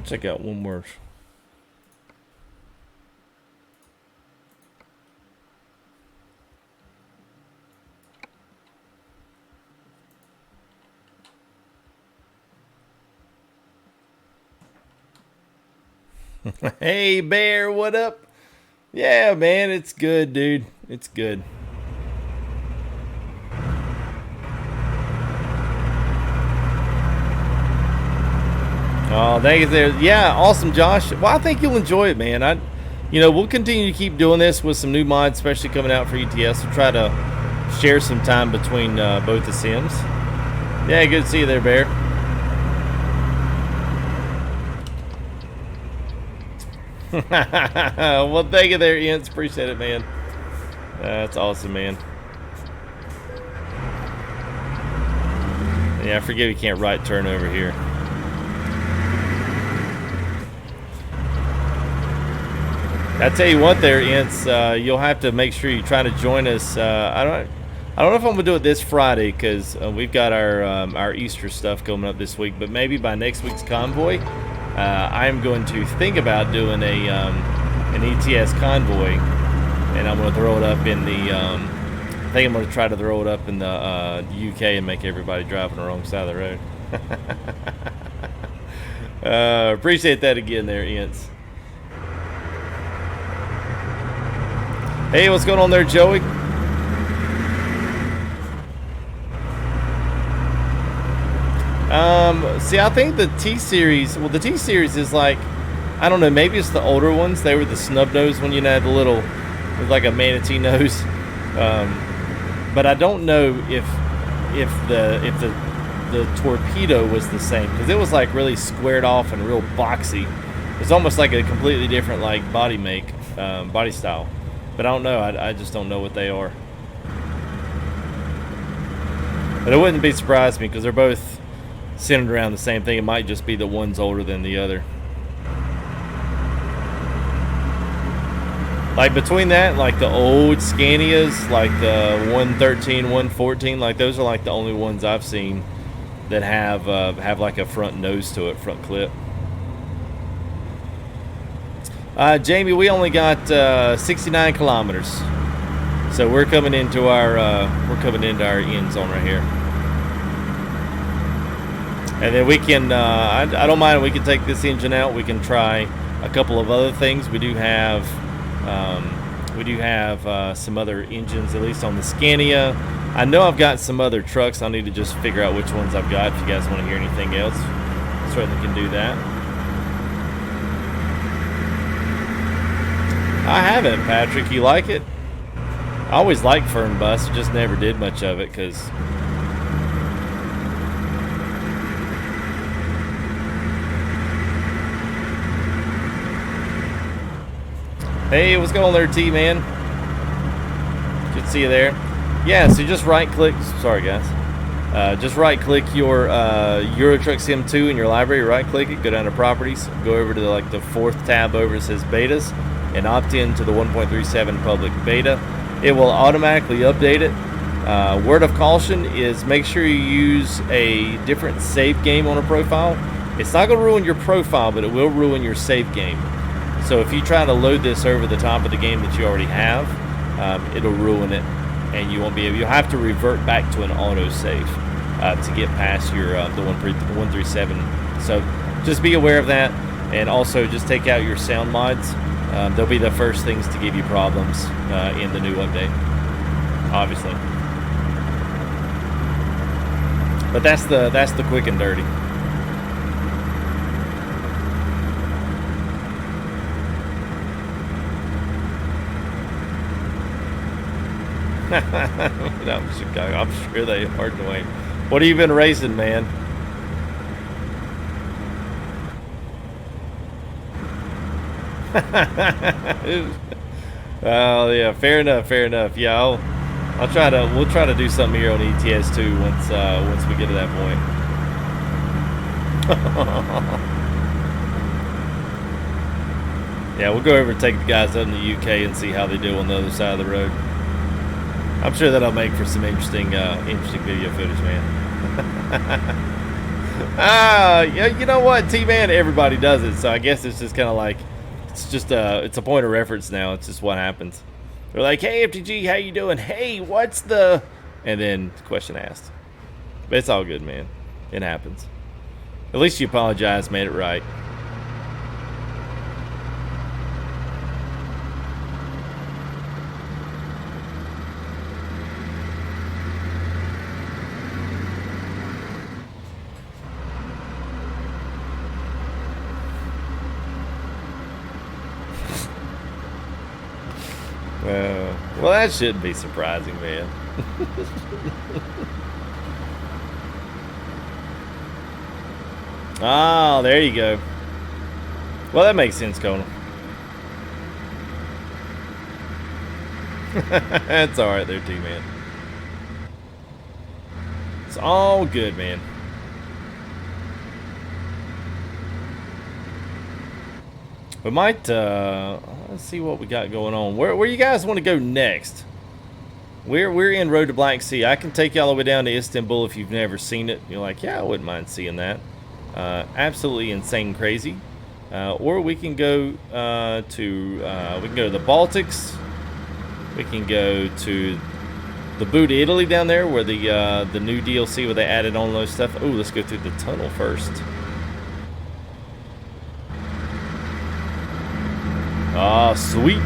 Check out one more. Hey, Bear, what up? Yeah, man, it's good, dude. It's good. Oh, thank you there. Yeah, awesome, Josh. Well, I think you'll enjoy it, man. We'll continue to keep doing this with some new mods, especially coming out for ETS. We'll try to share some time between both the sims. Yeah, good to see you there, Bear. Well, thank you there, Ince. Appreciate it, man. That's awesome, man. Yeah, I forget you can't right turn over here. I tell you what, there, Ince, you'll have to make sure you try to join us. I don't know if I'm gonna do it this Friday because we've got our Easter stuff coming up this week. But maybe by next week's convoy, I'm going to think about doing an ETS convoy, and I'm gonna throw it up in the. I think I'm gonna try to throw it up in the UK and make everybody drive on the wrong side of the road. Appreciate that again, there, Ince. Hey, what's going on there, Joey? See, I think the T-Series, well, the T-Series is like, I don't know, maybe it's the older ones. They were the snub nose when you had the little, with like a manatee nose. But I don't know if the torpedo was the same, because it was like really squared off and real boxy. It's almost like a completely different like body style. But I don't know. I just don't know what they are. But it wouldn't be surprised me because they're both centered around the same thing. It might just be that one's older than the other. Like between that, like the old Scanias, like the 113, 114, like those are like the only ones I've seen that have like a front nose to it, front clip. Jamie, we only got 69 kilometers, so we're coming into our end zone right here, and then we can. I don't mind. We can take this engine out. We can try a couple of other things. We do have some other engines, at least on the Scania. I know I've got some other trucks. I need to just figure out which ones I've got. If you guys want to hear anything else, certainly can do that. I haven't, Patrick. You like it? I always liked Fern Bus, just never did much of it because hey, what's going on there, T-Man? Good to see you there. Yeah, so just right click. Sorry, guys. Just right click your Euro Truck Sim 2 in your library. Right click it, go down to properties, go over to like the 4th tab over. It says betas, and opt in to the 1.37 public beta. It will automatically update it. Word of caution is make sure you use a different save game on a profile. It's not going to ruin your profile, but it will ruin your save game. So if you try to load this over the top of the game that you already have, it'll ruin it, and you won't be able. You'll have to revert back to an auto save to get past your the 137. So just be aware of that, and also just take out your sound mods. They'll be the first things to give you problems in the new update, obviously. But that's the quick and dirty. I'm sure they are, Dwayne. What have you been racing, man? Oh yeah, fair enough. Yeah, we'll try to do something here on ETS2 once we get to that point. Yeah, we'll go over and take the guys up in the UK and see how they do on the other side of the road. I'm sure that'll make for some interesting video footage, man. Yeah, you know what, T-Man, everybody does it, so I guess it's just kind of like, it's a point of reference now. It's just what happens. They're like, hey, FTG, how you doing? Hey, what's the... And then question asked. But it's all good, man. It happens. At least you apologize, made it right. Well, that shouldn't be surprising, man. Oh, there you go. Well, that makes sense, Conan. That's all right there, too, man. It's all good, man. We might, let's see what we got going on. Where you guys want to go next? We're in Road to Black Sea. I can take you all the way down to Istanbul if you've never seen it. You're like, yeah, I wouldn't mind seeing that. Absolutely insane crazy. Or we can go to the Baltics. We can go to the boot of Italy down there where the new DLC where they added on those stuff. Oh, let's go through the tunnel first. Ah, sweet.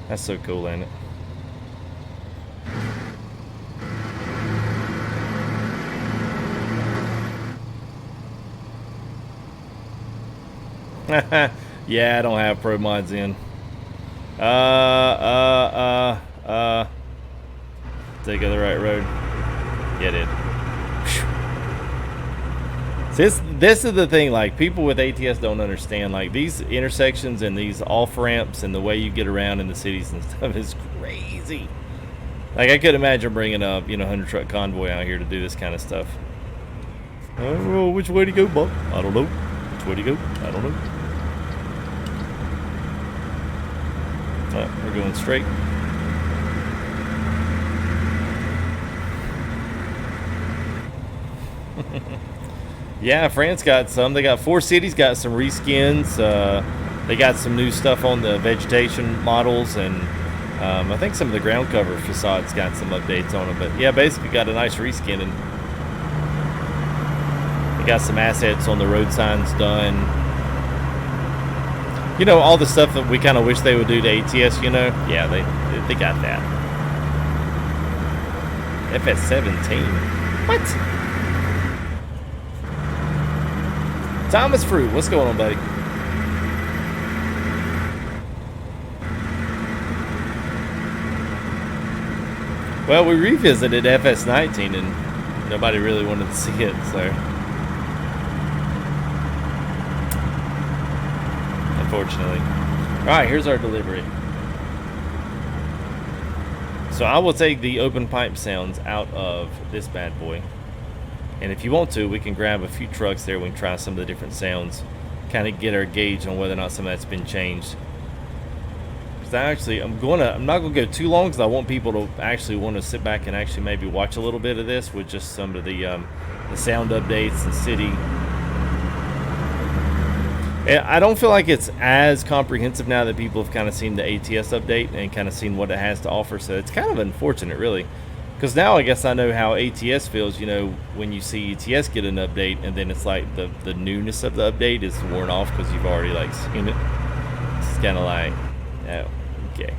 That's so cool, ain't it? Yeah, I don't have pro mods in. Take the right road. Get it. This is the thing, like, people with ATS don't understand, like, these intersections and these off ramps and the way you get around in the cities and stuff is crazy. Like, I couldn't imagine bringing a 100 truck convoy out here to do this kind of stuff. Oh, which way to go, Buck? I don't know. Which way to go? I don't know. We're going straight. Yeah, France got some. They got 4 cities, got some reskins. They got some new stuff on the vegetation models, and I think some of the ground cover facades got some updates on them. But yeah, basically got a nice reskinning. They got some assets on the road signs done. You know, all the stuff that we kind of wish they would do to ATS, you know? Yeah, they got that. FS17. What? Thomas Fruit, what's going on, buddy? Well, we revisited FS19 and nobody really wanted to see it, so unfortunately. All right, here's our delivery. So I will take the open pipe sounds out of this bad boy. And if you want to, we can grab a few trucks there. We can try some of the different sounds. Kind of get our gauge on whether or not some of that's been changed. Because I'm not going to go too long because I want people to actually want to sit back and actually maybe watch a little bit of this with just some of the sound updates and city. I don't feel like it's as comprehensive now that people have kind of seen the ATS update and kind of seen what it has to offer. So it's kind of unfortunate, really. Because now I guess I know how ATS feels, you know, when you see ETS get an update and then it's like the newness of the update is worn off because you've already like seen it. It's kind of like, oh, okay.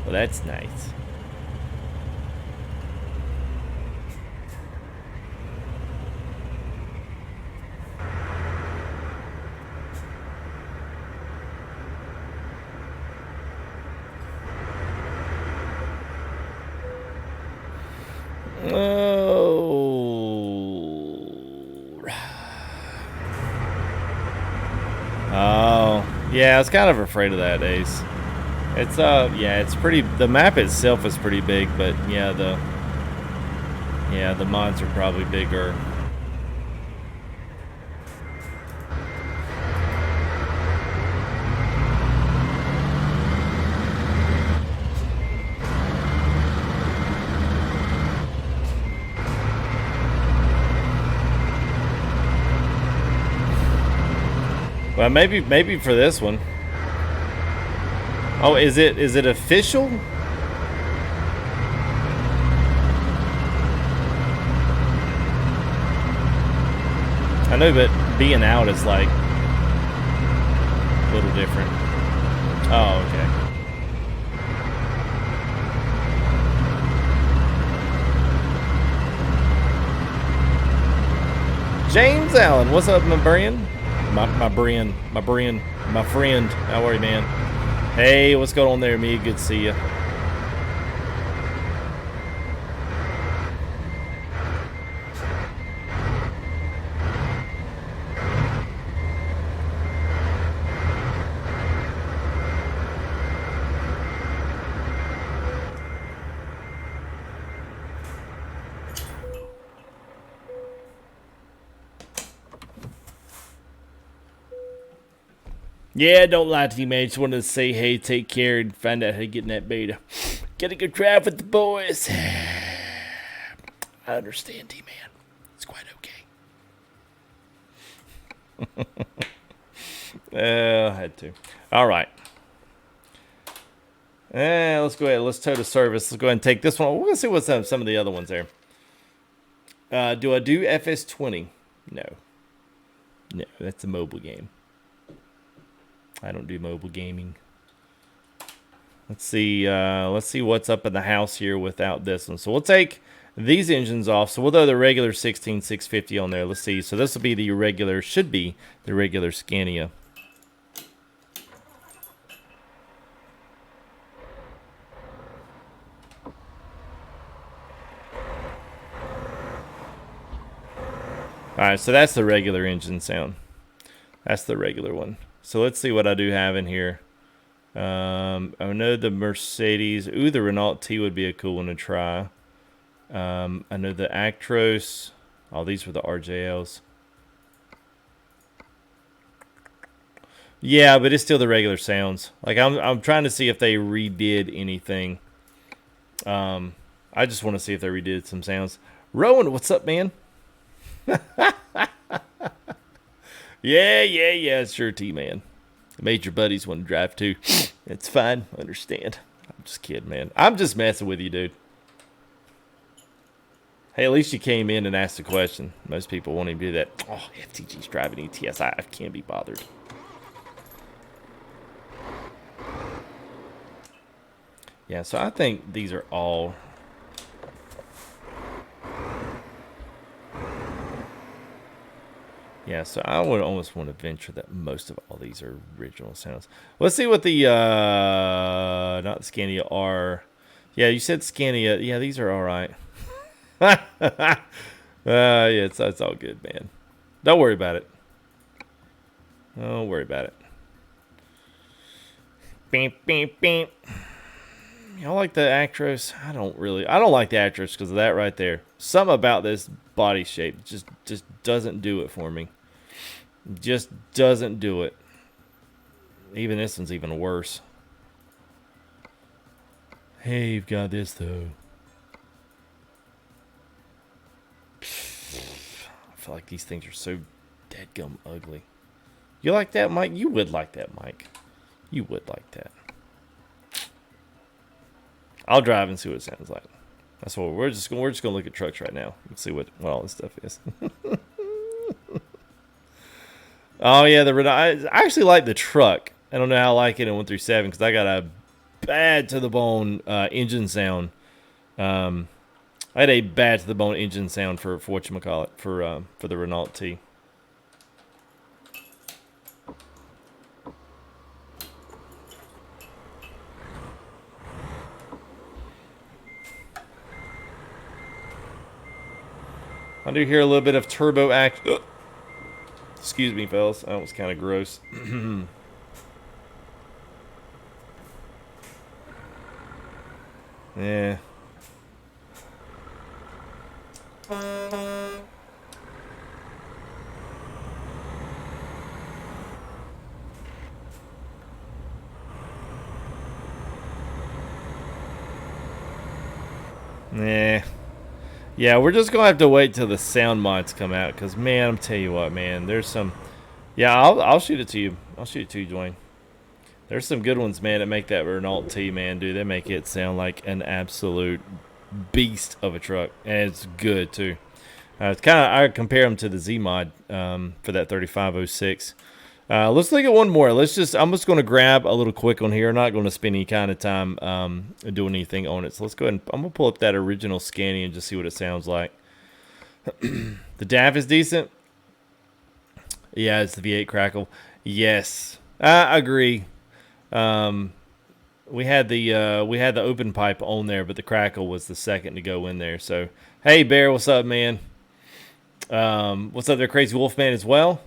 Well, that's nice. Oh, yeah, I was kind of afraid of that, Ace. It's yeah, it's pretty. The map itself is pretty big, but yeah, the mods are probably bigger. Well, maybe for this one. Oh, is it official? I know, but being out is like a little different. Oh, okay. James Allen, what's up, my Brian? My friend. How are you, man? Hey, what's going on there, me? Good to see you. Yeah, don't lie to you, man. Just wanted to say, hey, take care and find out how to get in that beta. Get a good drive with the boys. I understand, D-Man. It's quite okay. I had to. All right. Let's go ahead. Let's tow the service. Let's go ahead and take this one. We're going to see what's some of the other ones there. Do I do FS20? No. No, that's a mobile game. I don't do mobile gaming. Let's see what's up in the house here without this one. So we'll take these engines off. So we'll throw the regular 16650 on there. Let's see. So this will be the regular, should be the regular Scania. Alright, so that's the regular engine sound. That's the regular one. So let's see what I do have in here. I know the Mercedes. Ooh, the Renault T would be a cool one to try. I know the Actros. Oh, these were the RJLs. Yeah, but it's still the regular sounds. Like I'm trying to see if they redid anything. I just want to see if they redid some sounds. Rowan, what's up, man? Yeah, sure, T-Man. Made your buddies want to drive too. It's fine, understand. I'm just kidding, man. I'm just messing with you, dude. Hey, at least you came in and asked a question. Most people won't even do that. Oh, FTG's driving ETS. I can't be bothered. Yeah, so I think these are all... Yeah, so I would almost want to venture that most of all these are original sounds. Let's see what the, not the Scania are. Yeah, you said Scania. Yeah, these are all right. Yeah, it's all good, man. Don't worry about it. Don't worry about it. Beep, beep, beep. Y'all like the Actros? I don't like the Actros because of that right there. Something about this body shape just doesn't do it for me. Just doesn't do it. Even this one's even worse. Hey, you've got this though. I feel like these things are so deadgum ugly. You like that, Mike? You would like that, Mike. You would like that. I'll drive and see what it sounds like. That's what we're just gonna look at trucks right now and see what all this stuff is. Oh yeah, I actually like the truck. I don't know how I like it in 137 because I got a bad to the bone engine sound. I had a bad to the bone engine sound for whatchamacallit, for the Renault T. I do hear a little bit of turbo act. Excuse me, fellas. That was kind of gross. Yeah. Nah. Yeah, we're just gonna have to wait till the sound mods come out, cause man, I'm tell you what, man, there's some. Yeah, I'll shoot it to you. I'll shoot it to you, Dwayne. There's some good ones, man, that make that Renault T, man, dude. They make it sound like an absolute beast of a truck, and it's good too. It's kind of, I compare them to the Z mod for that 3506. Let's look at one more. I'm just going to grab a little quick on here. I'm not going to spend any kind of time doing anything on it. So let's go ahead and I'm going to pull up that original Scania and just see what it sounds like. The DAF is decent. Yeah, it's the V8 crackle. Yes, I agree. We had the open pipe on there, but the crackle was the second to go in there. So hey, Bear, what's up, man? What's up there, Crazy Wolfman as well?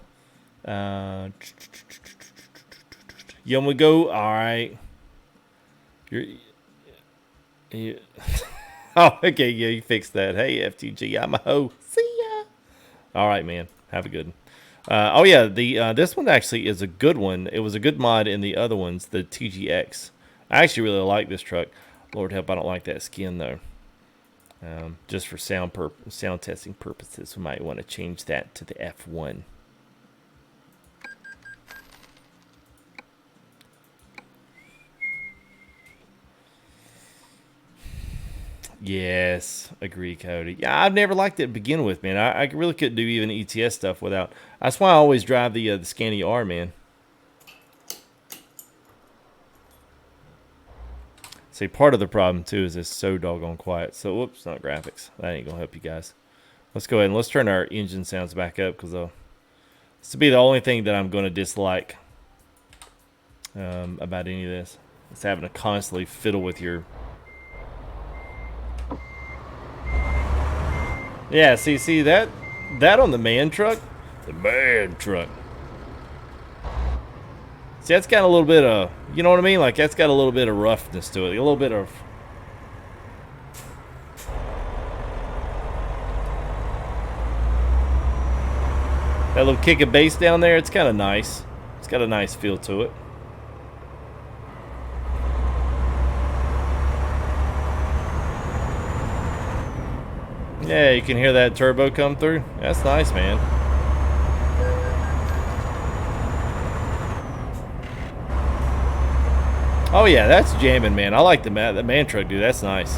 Young we go. All right. Oh, okay. Yeah, you fixed that. Hey, FTG, I'm a hoe. See ya. All right, man. Have a good one. Oh yeah, this one actually is a good one. It was a good mod in the other ones, the TGX. I actually really like this truck. Lord help, I don't like that skin though. Just for sound testing purposes, we might want to change that to the F1. Yes, agree, Cody. Yeah, I've never liked it to begin with, man. I really couldn't do even ETS stuff without. That's why I always drive the Scania R, man. See, part of the problem too is it's so doggone quiet. So, whoops, not graphics. That ain't gonna help you guys. Let's go ahead and let's turn our engine sounds back up because this will be the only thing that I'm gonna dislike about any of this. It's having to constantly fiddle with your. Yeah, see that on the man truck? The man truck. See, that's got a little bit of, you know what I mean? Like, that's got a little bit of roughness to it. A little bit of... That little kick of bass down there, it's kind of nice. It's got a nice feel to it. Yeah, you can hear that turbo come through. That's nice, man. Oh yeah, that's jamming, man. I like the man truck, dude. That's nice.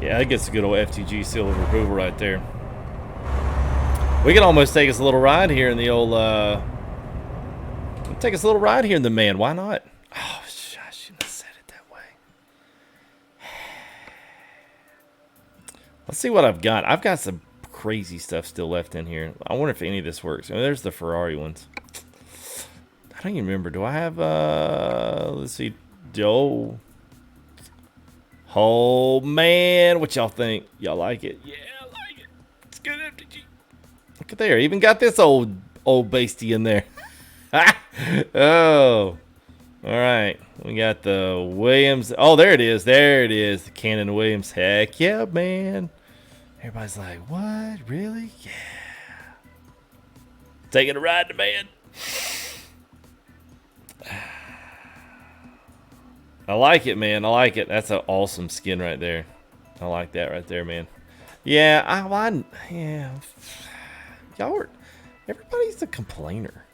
Yeah, that gets a good old FTG seal of approval right there. We can almost take us a little ride here in the old. Take us a little ride here in the man. Why not? Oh, I shouldn't have said it that way. Let's see what I've got. I've got some crazy stuff still left in here. I wonder if any of this works. I mean, there's the Ferrari ones. I don't even remember. Do I have, let's see. Oh, man. What y'all think? Y'all like it? Yeah, I like it. It's good FTG. Look at there. Even got this old bastie in there. Oh, all right. We got the Williams. Oh, there it is. There it is. The Cannon Williams. Heck yeah, man. Everybody's like, what? Really? Yeah. Taking a ride to man. I like it, man. I like it. That's an awesome skin right there. I like that right there, man. Yeah, yeah. Y'all are, everybody's a complainer.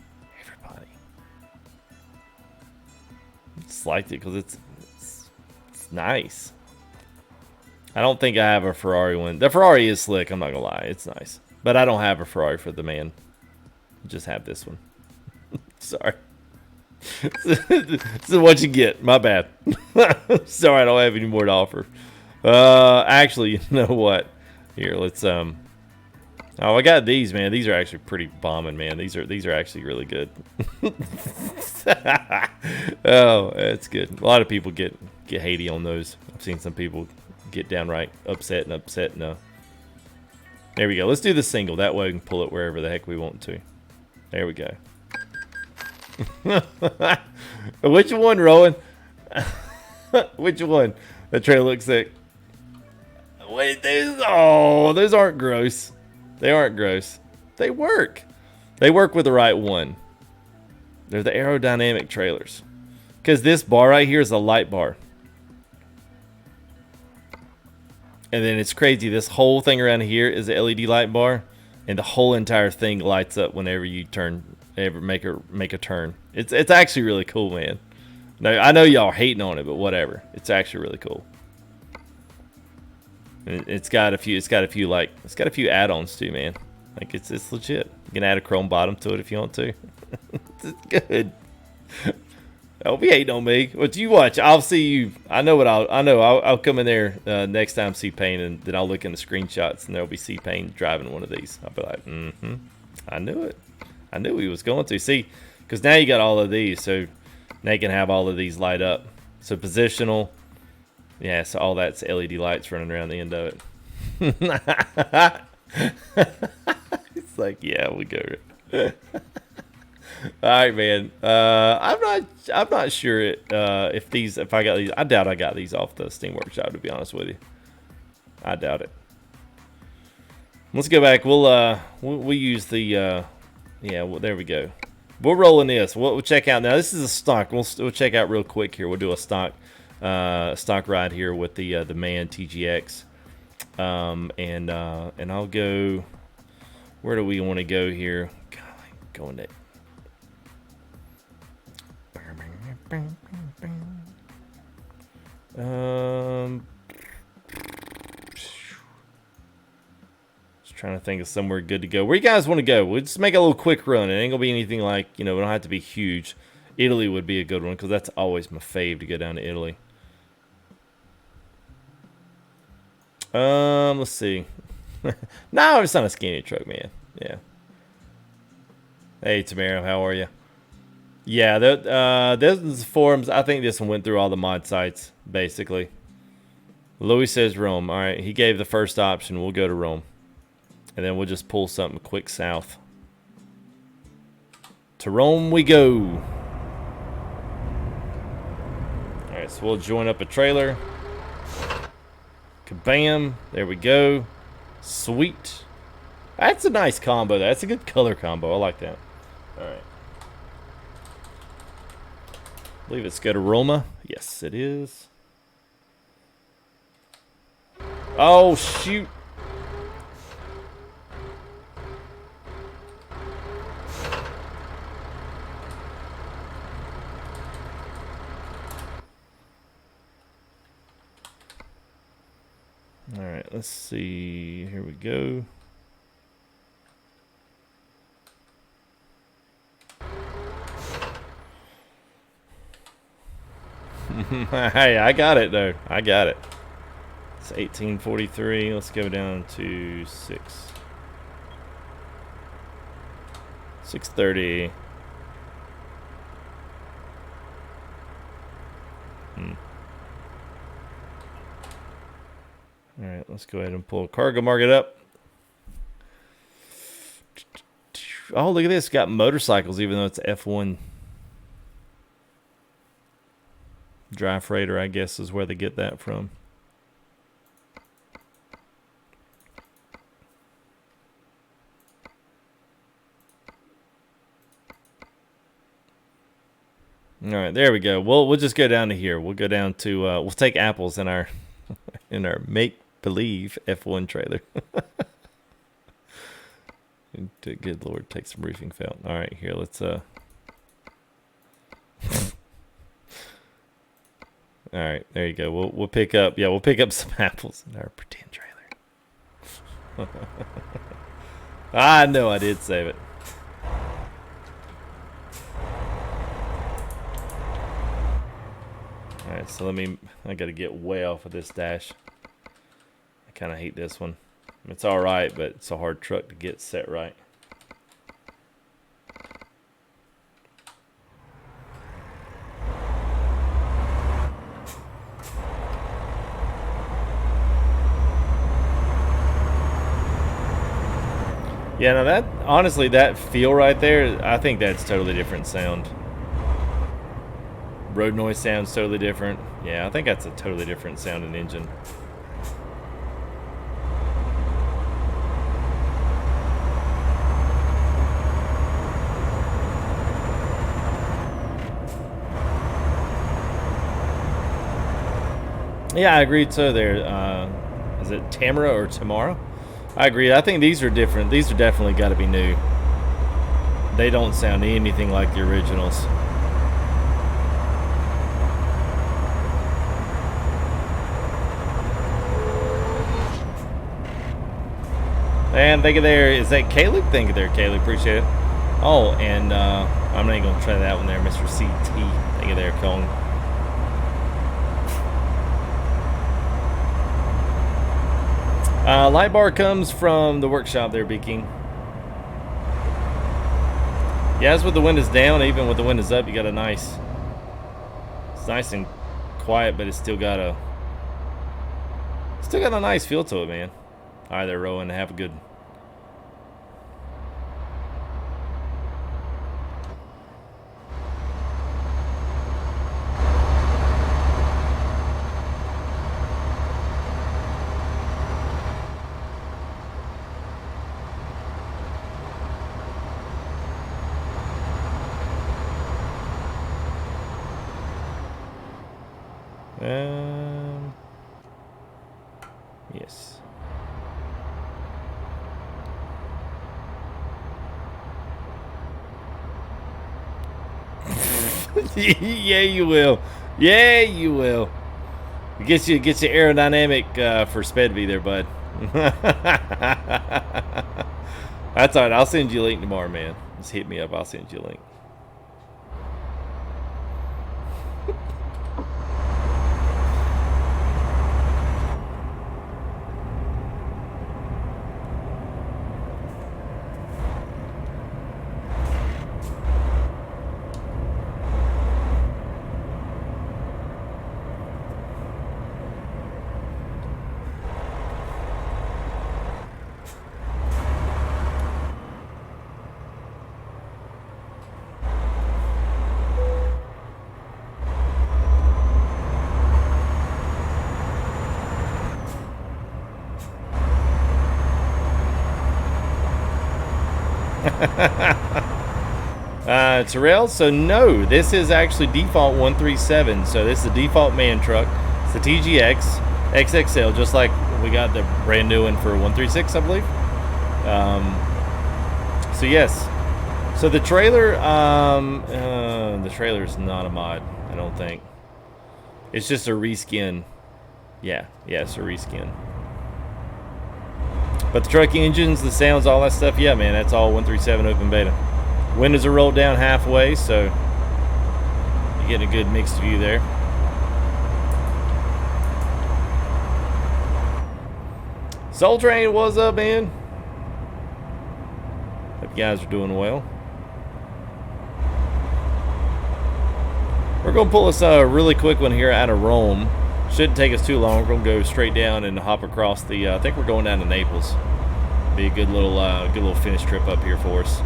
Everybody. I just liked it because it's nice. I don't think I have a Ferrari one. The Ferrari is slick, I'm not gonna lie. It's nice. But I don't have a Ferrari for the man. I just have this one. Sorry. This is what you get. My bad. Sorry, I don't have any more to offer. Actually, you know what? Here, let's Oh, I got these, man. These are actually pretty bombing, man. These are actually really good. Oh, that's good. A lot of people get hatey on those. I've seen some people get downright upset. No. There we go. Let's do the single. That way we can pull it wherever the heck we want to. There we go. Which one, Rowan? Which one? That trailer looks sick. Wait, those aren't gross. They aren't gross. They work. They work with the right one. They're the aerodynamic trailers. Because this bar right here is a light bar. And then it's crazy. This whole thing around here is an LED light bar. And the whole entire thing lights up whenever you make a turn. It's actually really cool, man. Now, I know y'all hating on it, but whatever. It's actually really cool. And it's got a few add-ons too, man. Like it's legit. You can add a chrome bottom to it if you want to. It's good. Don't be hating on me. What you watch? I'll see you. I'll come in there next time C-Pain, and then I'll look in the screenshots, and there'll be C-Pain driving one of these. I'll be like, I knew it. I knew he was going to. See, because now you got all of these, so now you can have all of these light up. So positional. Yeah, so all that's LED lights running around the end of it. It's like, yeah, we go. All right, man. I'm not sure if I got these. I doubt I got these off the Steam Workshop, to be honest with you. I doubt it. Let's go back. We'll use the yeah. Well, there we go. We're rolling this. We'll check out now. This is a stock. We'll check out real quick here. We'll do a stock ride here with the Man TGX. And I'll go. Where do we want to go here? Golly, going to. Just trying to think of somewhere good to go. Where you guys want to go? We'll just make a little quick run. It ain't gonna be anything like, we don't have to be huge. Italy would be a good one because that's always my fave to go down to Italy. Let's see. No, it's not a Scania truck, man. Yeah. Hey, Tamara, how are you? Yeah, those forums. I think this one went through all the mod sites, basically. Louis says Rome. All right, he gave the first option. We'll go to Rome. And then we'll just pull something quick south. To Rome we go. All right, so we'll join up a trailer. Kabam. There we go. Sweet. That's a nice combo. That's a good color combo. I like that. All right. I believe it's go to Roma. Yes, it is. Oh, shoot. All right, let's see. Here we go. Hey, I got it though. I got it. It's 1843. Let's go down to 630. All right, let's go ahead and pull cargo market up. Oh, look at this. Got motorcycles, even though it's F1 Dry freighter, I guess, is where they get that from. All right, there we go. We'll just go down to here. We'll go down to we'll take apples in our in our make believe F1 trailer. Good Lord, take some roofing felt. All right, here let's All right, there you go. We'll pick up. Yeah, we'll pick up some apples in our pretend trailer. I know I did save it. Alright, so I gotta get way off of this dash. I kinda hate this one. It's alright, but it's a hard truck to get set right. Yeah, now that, honestly, that feel right there, I think that's totally different sound. Road noise sounds totally different. Yeah, I think that's a totally different sounding engine. Yeah, I agree too there. Is it Tamara or Tamara? I agree. I think these are different. These are definitely got to be new. They don't sound anything like the originals. And thank you there. Is that Caleb? Thank you there, Caleb. Appreciate it. Oh, and I'm not even going to try that one there, Mr. CT. Thank you there, Kong. Light bar comes from the workshop there, B King. Yeah, as with the windows down, even with the windows up, you got a nice. It's nice and quiet, but it's still got a nice feel to it, man. All right, there, Rowan. Have a good. Yes. Yeah, you will. Yeah, you will. It gets you aerodynamic for Spedby there, bud. That's all right. I'll send you a link tomorrow, man. Just hit me up. I'll send you a link. Terrell, so no, this is actually default 137, so this is the default man truck. It's the TGX XXL, just like we got the brand new one for 136, I believe. So yes, so the trailer is not a mod, I don't think. It's just a reskin. Yeah, it's a reskin. But the truck engines, the sounds, all that stuff, yeah, man, that's all 137 open beta. Windows are rolled down halfway, so you're getting a good mixed view there. Soul Train, what's up, man? Hope you guys are doing well. We're going to pull this really quick one here out of Rome. Shouldn't take us too long. We're going to go straight down and hop across the, I think we're going down to Naples. Be a good little finish trip up here for us.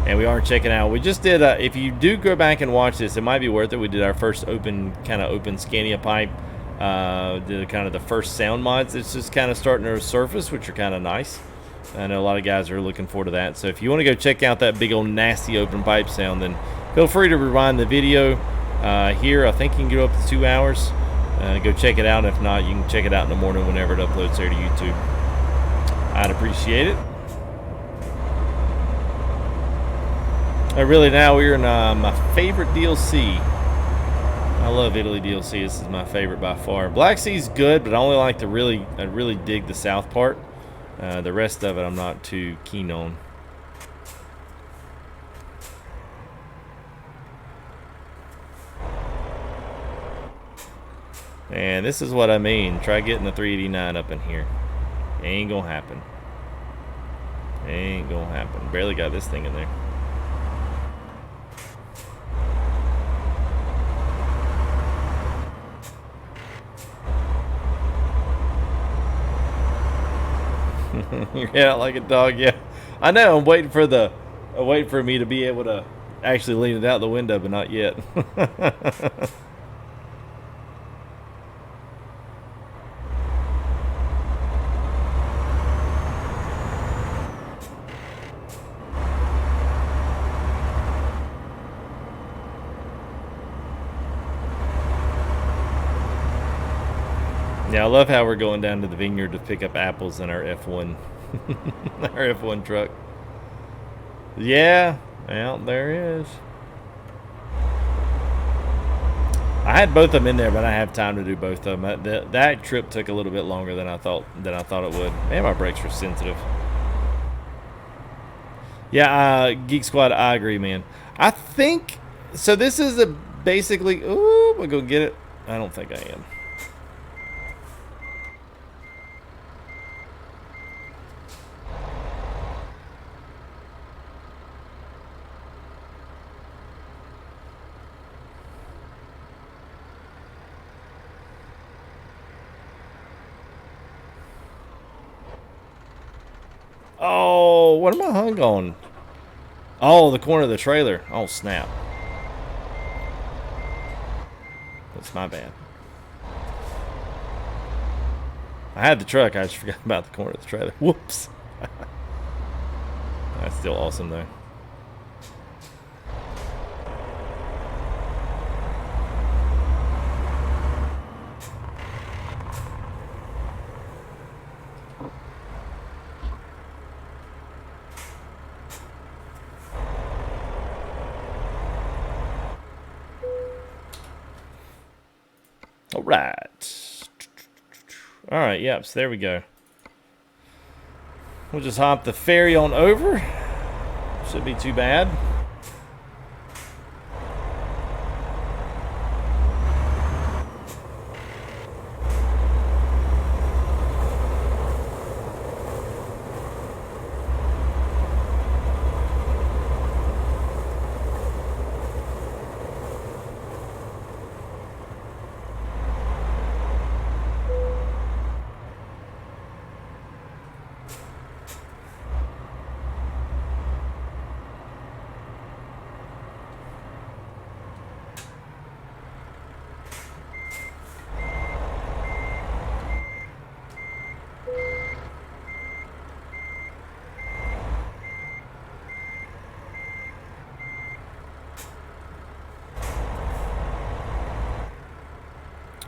And we are checking out. We just did, if you do go back and watch this, it might be worth it. We did our first open Scania pipe. Did kind of the first sound mods. It's just kind of starting to surface, which are kind of nice. I know a lot of guys are looking forward to that. So if you want to go check out that big old nasty open pipe sound, then feel free to rewind the video here. I think you can go up to 2 hours. Go check it out. If not, you can check it out in the morning whenever it uploads there to YouTube. I'd appreciate it. Really, now we're in my favorite DLC. I love Italy DLC. This is my favorite by far. Black Sea's good, but I only like I really dig the south part. The rest of it I'm not too keen on. And this is what I mean. Try getting the 389 up in here. Ain't gonna happen. Ain't gonna happen. Barely got this thing in there. You're out like a dog, yeah. I know. I'm waiting for me to be able to actually lean it out the window, but not yet. Yeah, I love how we're going down to the vineyard to pick up apples in our F1, our F1 truck. Yeah, out there is. I had both of them in there, but I didn't have time to do both of them. That trip took a little bit longer than I thought it would. Man, my brakes were sensitive. Yeah, Geek Squad, I agree, man. I think so. This is basically. Ooh, I'm gonna go get it. I don't think I am. Oh, what am I hung on? Oh, the corner of the trailer. Oh, snap. That's my bad. I had the truck. I just forgot about the corner of the trailer. Whoops. That's still awesome, though. All right. All right, yep, so there we go. We'll just hop the ferry on over. Shouldn't be too bad.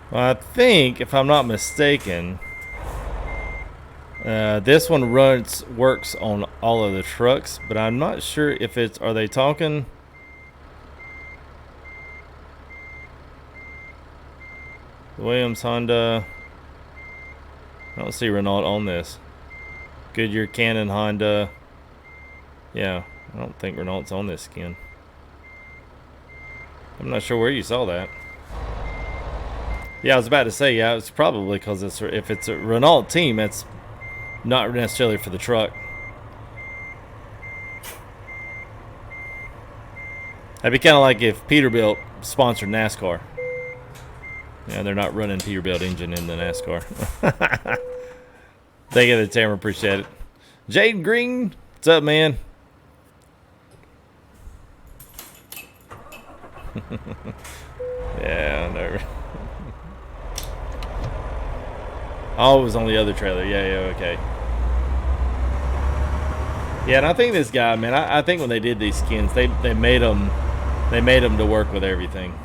Well, I think, if I'm not mistaken, this one works on all of the trucks, but I'm not sure if it's, are they talking? Williams, Honda. I don't see Renault on this. Goodyear, Canon, Honda. Yeah, I don't think Renault's on this skin. I'm not sure where you saw that. Yeah, I was about to say, yeah, it's probably because if it's a Renault team, it's not necessarily for the truck. That'd be kind of like if Peterbilt sponsored NASCAR. Yeah, they're not running Peterbilt engine in the NASCAR. Thank you, Tamara. Appreciate it. Jaden Green, what's up, man? Yeah, no. Oh, it was on the other trailer. Yeah, okay. Yeah, and I think this guy, man, I think when they did these skins, they made them to work with everything.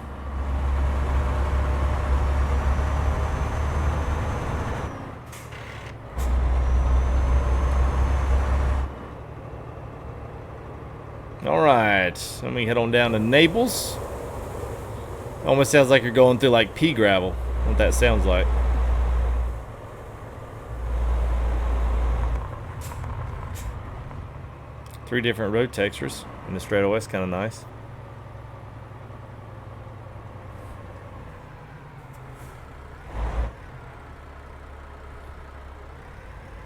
All right, let me head on down to Naples. Almost sounds like you're going through like pea gravel. What that sounds like. Three different road textures in the straightaway. That's kind of nice.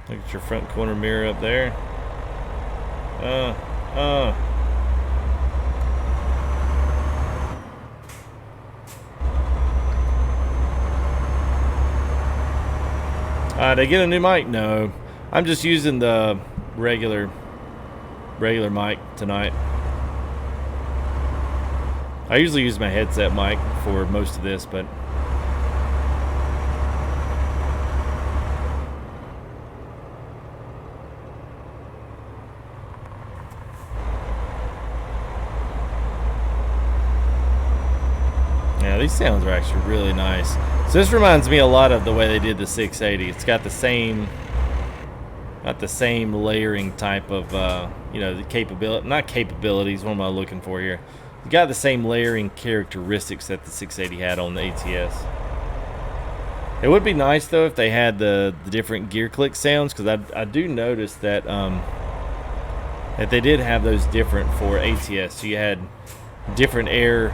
Look at your front corner mirror up there. Did I get a new mic? No. I'm just using the regular mic tonight. I usually use my headset mic for most of this, but yeah, these sounds are actually really nice. So this reminds me a lot of the way they did the 680. It's got the same layering type of, you know, the not capabilities, what am I looking for here? It's got the same layering characteristics that the 680 had on the ATS. It would be nice, though, if they had the different gear click sounds, because I do notice that, that they did have those different for ATS. So you had different air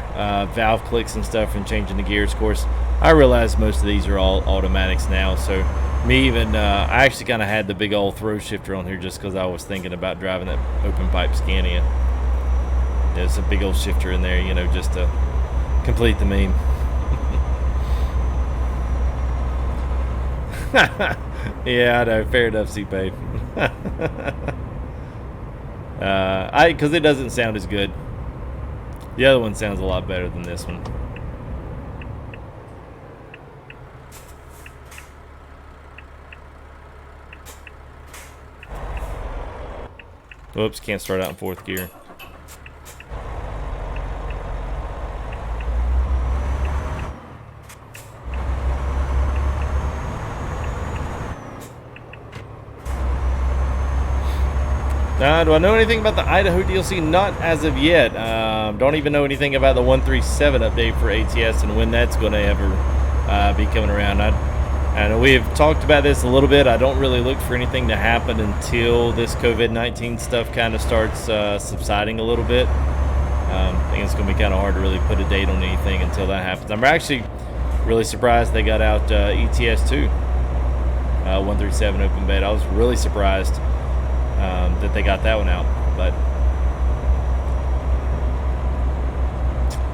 valve clicks and stuff and changing the gears. Of course, I realize most of these are all automatics now, so me even I actually kind of had the big old throw shifter on here just because I was thinking about driving that open pipe Scania. There's a big old shifter in there, you know, just to complete the meme. Yeah, I know, fair enough, C-Pay. Because it doesn't sound as good. The other one sounds a lot better than this one. Whoops, can't start out in fourth gear. Do I know anything about the Idaho DLC? Not as of yet. Don't even know anything about the 137 update for ATS and when that's going to ever be coming around. I know we have talked about this a little bit. I don't really look for anything to happen until this COVID-19 stuff kind of starts subsiding a little bit. I think it's going to be kind of hard to really put a date on anything until that happens. I'm actually really surprised they got out ETS2 137 open beta. I was really surprised that they got that one out. But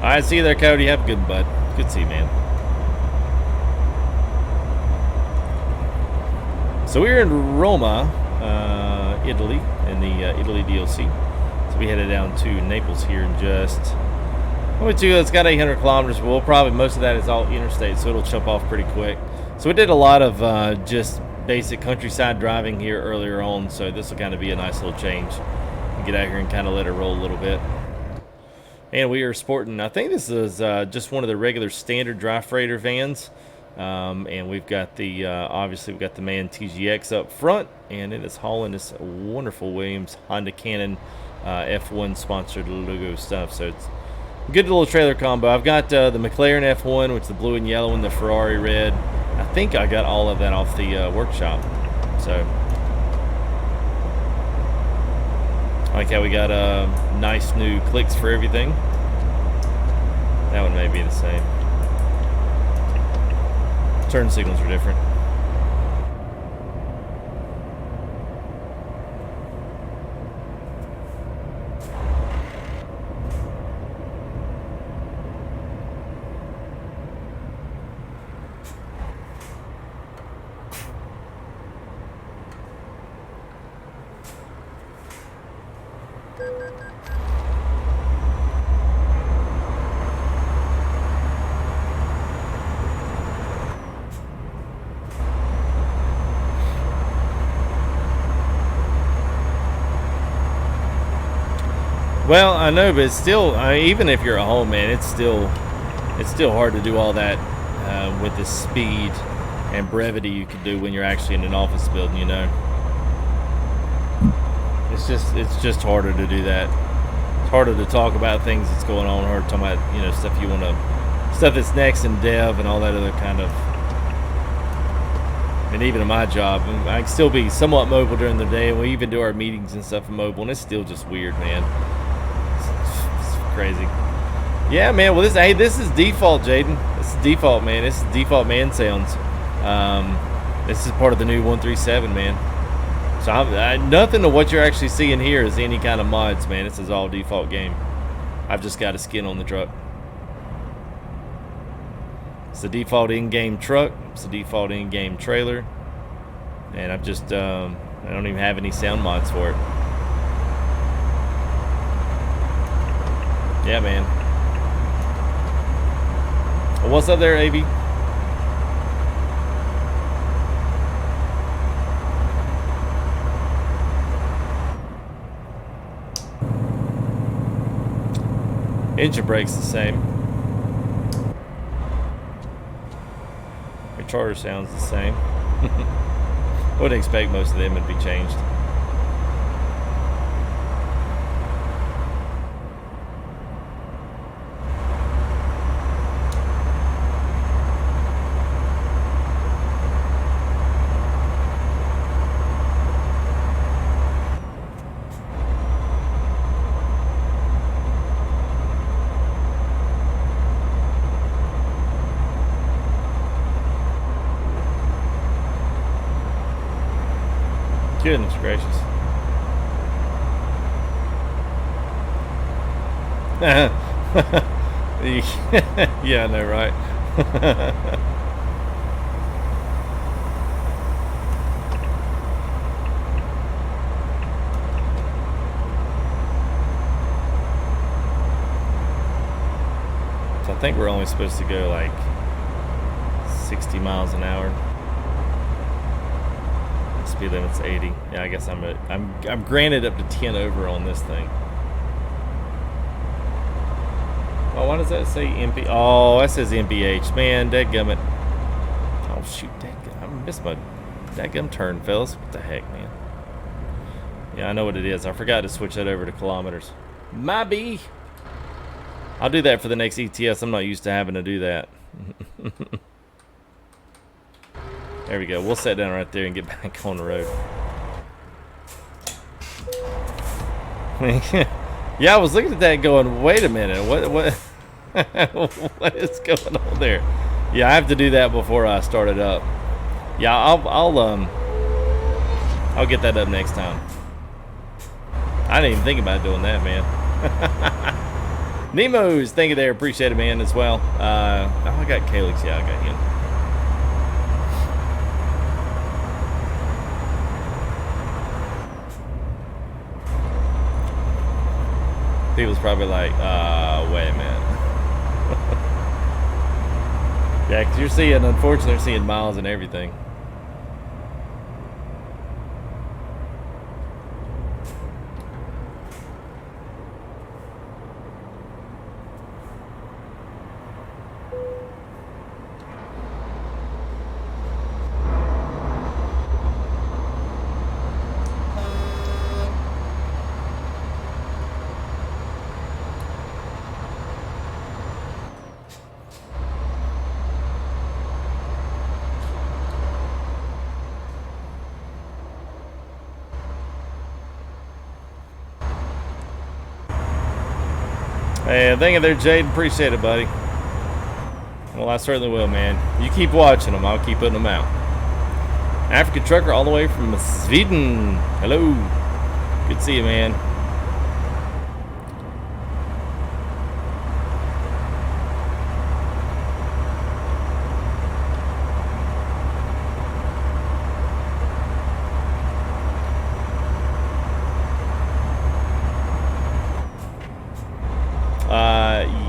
I see you there, Cody. Have a good bud. Good to see you, man. So we're in Roma, Italy, in the Italy DLC. So we headed down to Naples here in just, it's got 800 kilometers, but we'll probably, most of that is all interstate, so it'll chop off pretty quick. So we did a lot of just basic countryside driving here earlier on, so this will kind of be a nice little change. Get out here and kind of let it roll a little bit. And we are sporting, I think this is just one of the regular standard dry freighter vans. And we've got the, obviously we've got the MAN TGX up front, and it is hauling this wonderful Williams Honda Cannon F1 sponsored logo stuff. So it's a good little trailer combo. I've got the McLaren F1, which is the blue and yellow, and the Ferrari red. I think I got all of that off the workshop. So I like how we got nice new clicks for everything. That one may be the same. Turn signals are different. Well, I know, but it's still, even if you're at home, man, it's still hard to do all that with the speed and brevity you can do when you're actually in an office building, you know. It's just harder to do that. It's harder to talk about things that's going on, harder to talk about, you know, stuff that's next in dev and all that other kind of. And even in my job, I can still be somewhat mobile during the day, and we even do our meetings and stuff mobile, and it's still just weird, man. It's crazy. Yeah, man. Well, this is default, Jaden. This is default, man. This is default man sounds. This is part of the new 137, man. So nothing of what you're actually seeing here is any kind of mods, man. This is all default game. I've just got a skin on the truck. It's the default in-game truck. It's the default in-game trailer. And I've just, I don't even have any sound mods for it. Yeah, man. Well, what's up there, AV? Engine brake's the same. Your charter sounds the same. I wouldn't expect most of them to be changed. Goodness gracious. Yeah, I know, right? So I think we're only supposed to go like 60 miles an hour. Speed limit's 80. Yeah, I guess I'm granted up to 10 over on this thing. Oh, why does that say MP? Oh, that says MPH. Man, dadgummit. Oh shoot, I missed my dadgum turn, fellas. What the heck, man? Yeah, I know what it is. I forgot to switch that over to kilometers. My B. I'll do that for the next ETS. I'm not used to having to do that. There we go. We'll set down right there and get back on the road. Yeah, I was looking at that going, wait a minute, what what is going on there? Yeah, I have to do that before I start it up. Yeah, I'll get that up next time. I didn't even think about doing that, man. Nemo's, thank you there, appreciate it, man, as well. Oh, I got Calix, yeah, I got him. People's probably like, wait a minute. Yeah, because you're seeing, unfortunately, you're seeing miles and everything. Hey, thank you there, Jade. Appreciate it, buddy. Well, I certainly will, man. You keep watching them. I'll keep putting them out. African trucker all the way from Sweden. Hello. Good to see you, man.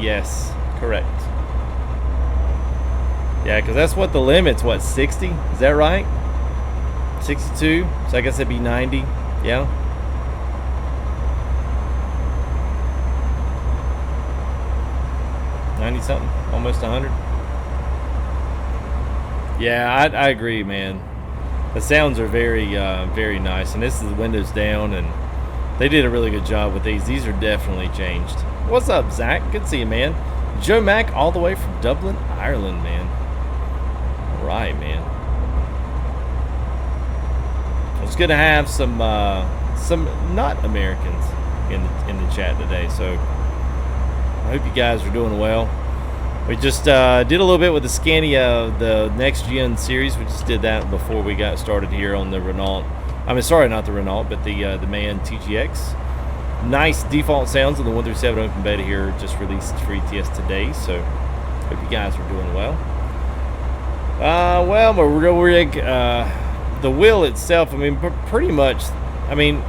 Yes, correct. Yeah, because that's what the limit's, what, 60? Is that right? 62? So I guess it'd be 90. Yeah. 90 something, almost 100. Yeah, I agree, man. The sounds are very very nice, and this is the windows down, and they did a really good job with these. These are definitely changed. What's up, Zach? Good to see you, man. Joe Mack all the way from Dublin, Ireland, man. All right, man. It's good to have some not Americans in the chat today, so I hope you guys are doing well. We just did a little bit with the Scania, the next gen series. We just did that before we got started here on the Renault. I mean, sorry, not the Renault, but the Man TGX. Nice default sounds on the 1 through 7 open beta here, just released for ETS today. So hope you guys are doing well. Well, my real rig, the wheel itself. I mean, pretty much. I mean,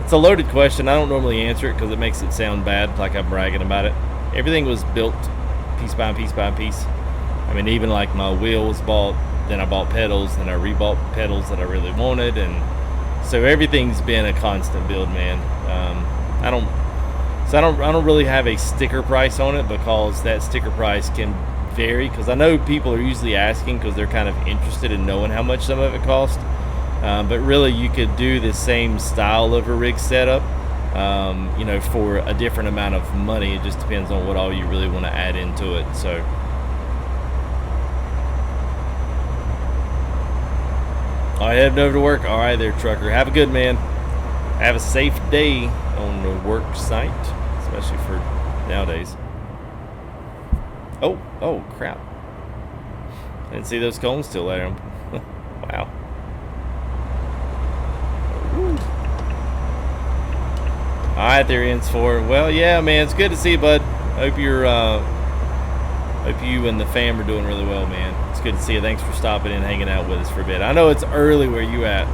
it's a loaded question. I don't normally answer it because it makes it sound bad, like I'm bragging about it. Everything was built piece by piece by piece. I mean, even like my wheel was bought, then I bought pedals, then I rebought pedals that I really wanted, and so everything's been a constant build, man. I don't really have a sticker price on it, because that sticker price can vary, because I know people are usually asking because they're kind of interested in knowing how much some of it costs. But really, you could do the same style of a rig setup, you know, for a different amount of money. It just depends on what all you really want to add into it. So, I heading over to work. All right, there, trucker. Have a good man. Have a safe day on the work site, especially for nowadays. Oh, crap! I didn't see those cones still there. Wow. Alright, there ends for. Well, yeah, man, it's good to see you, bud. Hope you're hope you and the fam are doing really well, man. It's good to see you. Thanks for stopping in and hanging out with us for a bit. I know it's early where you at.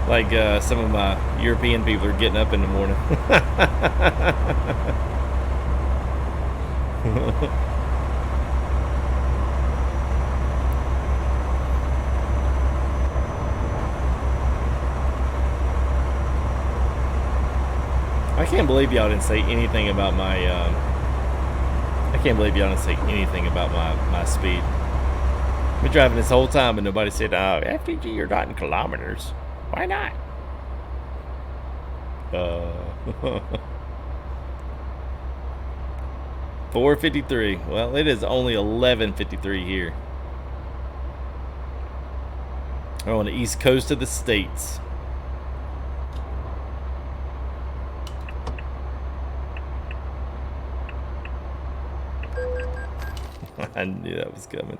Like some of my European people are getting up in the morning. I can't believe y'all didn't say anything about my. I can't believe y'all didn't say anything about my speed. I've been driving this whole time and nobody said, "Oh, FPG, you're not in kilometers. Why not?" 4:53. Well, it is only 11:53 here. We're on the east coast of the states. I knew that was coming.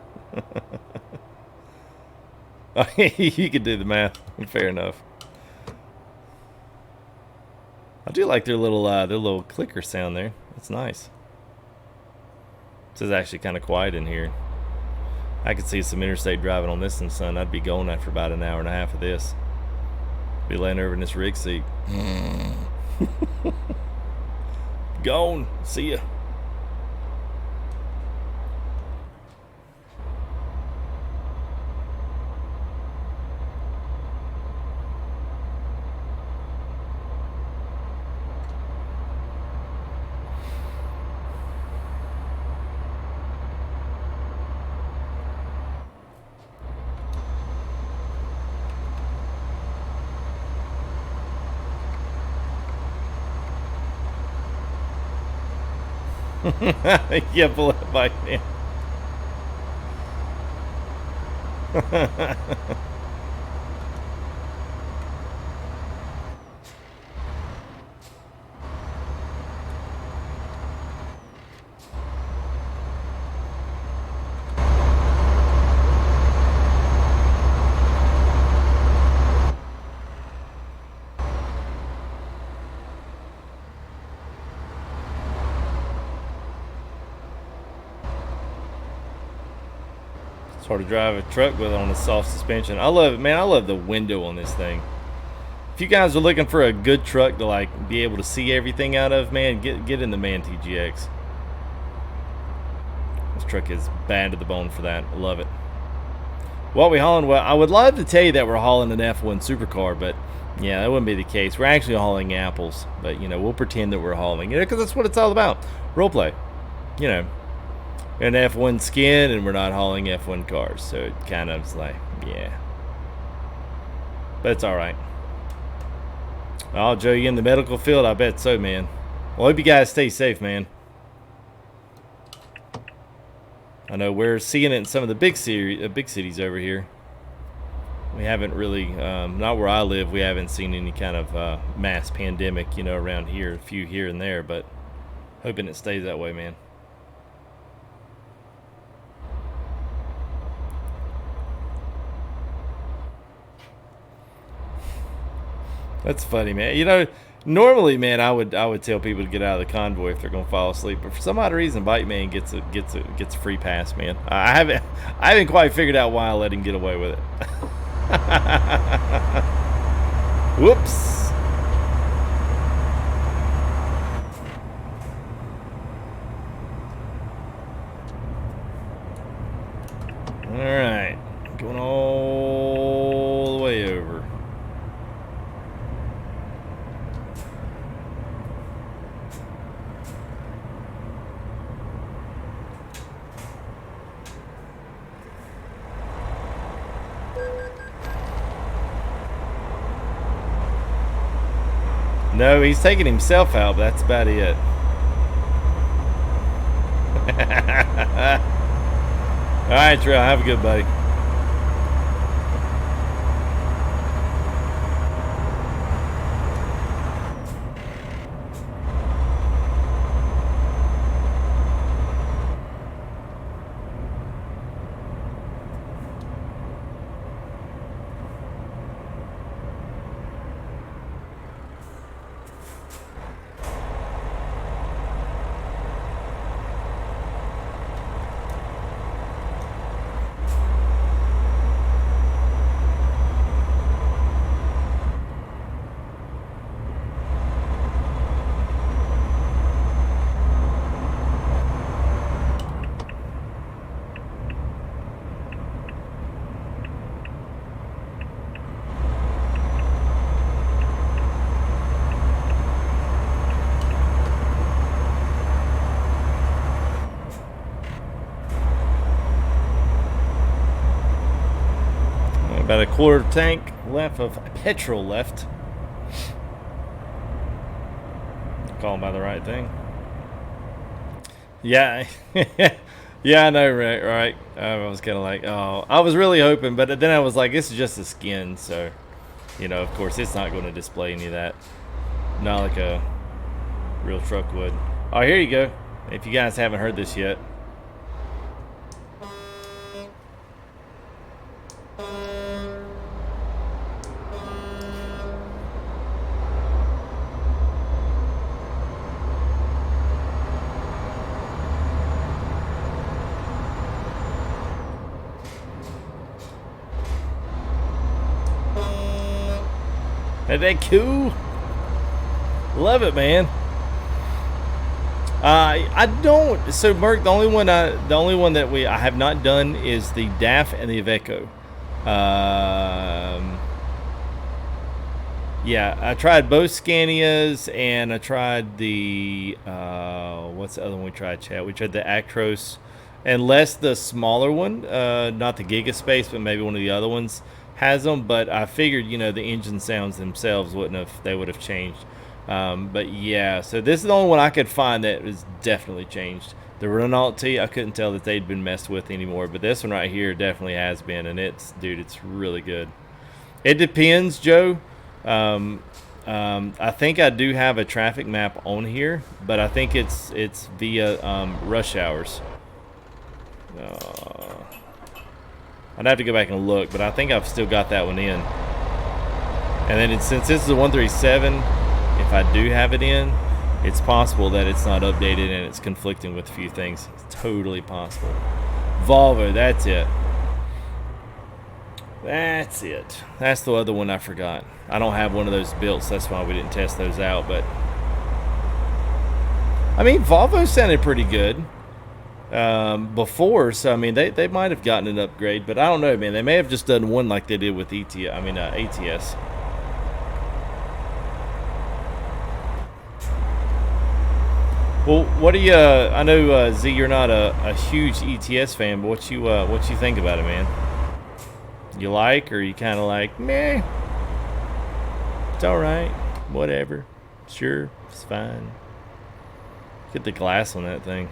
You could do the math. Fair enough. I do like their little clicker sound there. That's nice. This is actually kind of quiet in here. I could see some interstate driving on this, and son, I'd be going after about an hour and a half of this. Be laying over in this rig seat. Gone. See ya. Yeah, pull that bike, man. It's hard to drive a truck with on a soft suspension. I love it, man. I love the window on this thing. If you guys are looking for a good truck to like be able to see everything out of, man, get in the Man TGX. This truck is bad to the bone for that. I love it. What we hauling? Well, I would love to tell you that we're hauling an F1 supercar, but yeah, that wouldn't be the case. We're actually hauling apples, but you know, we'll pretend that we're hauling it because that's what it's all about. Role play. you know, an F1 skin, and we're not hauling F1 cars, so it kind of is like, yeah. But it's all right. Oh, Joe, you in the medical field? I bet so, man. Well, hope you guys stay safe, man. I know we're seeing it in some of the big cities over here. We haven't really, not where I live, we haven't seen any kind of mass pandemic, you know, around here. A few here and there, but hoping it stays that way, man. That's funny, man. You know, normally, man, I would tell people to get out of the convoy if they're gonna fall asleep, but for some odd reason, Bite Man gets a free pass, man. I haven't quite figured out why I let him get away with it. Whoops. All right, going all the way over. No, he's taking himself out, but that's about it. All right, Trail, have a good buddy. About a quarter tank left of petrol left. Calling by the right thing. Yeah. Yeah, I know, right. I was kind of like, oh, I was really hoping, but then I was like, this is just a skin, so, you know, of course, it's not going to display any of that. Not like a real truck would. Oh, here you go. If you guys haven't heard this yet. Isn't that cool? Love it, man. I don't. So, Merc, the only one that I have not done is the DAF and the Iveco. Yeah, I tried both Scanias, and I tried the what's the other one we tried, Chad? We tried the Actros, unless the smaller one, not the Giga Space, but maybe one of the other ones has them. But I figured, you know, the engine sounds themselves would have changed. But yeah, so this is the only one I could find that is definitely changed. The Renault T, I couldn't tell that they'd been messed with anymore, but this one right here definitely has been, and it's really good. It depends, Joe. I think I do have a traffic map on here, but I think it's via rush hours. I'd have to go back and look, but I think I've still got that one in. And then since this is a 137, if I do have it in, it's possible that it's not updated and it's conflicting with a few things. It's totally possible. Volvo, that's it. That's it. That's the other one I forgot. I don't have one of those built, so that's why we didn't test those out. But I mean, Volvo sounded pretty good before, so I mean, they might have gotten an upgrade, but I don't know, man. They may have just done one like they did with ATS. Well, what do you? I know Z, you're not a huge ETS fan, but what you think about it, man? You like, or you kind of like, meh? It's all right, whatever. Sure, it's fine. Get the glass on that thing.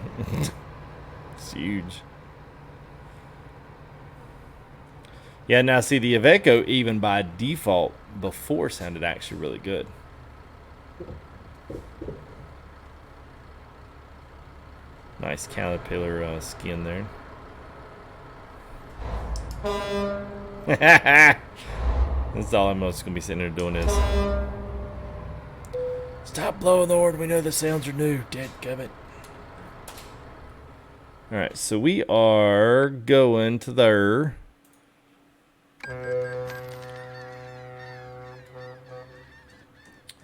It's huge. Yeah, now see, the Iveco, even by default, before sounded actually really good. Nice caterpillar skin there. That's all I'm most going to be sitting there doing is... Stop blowing the horn, we know the sounds are new, dadgummit. Alright, so we are going to there.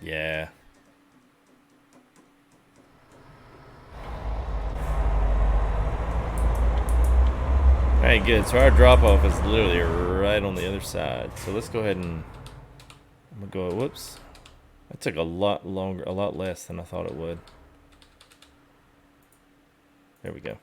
Yeah. Alright, good. So our drop-off is literally right on the other side. So let's go ahead and... I'm going to go... Whoops. That took a lot longer, a lot less than I thought it would. There we go.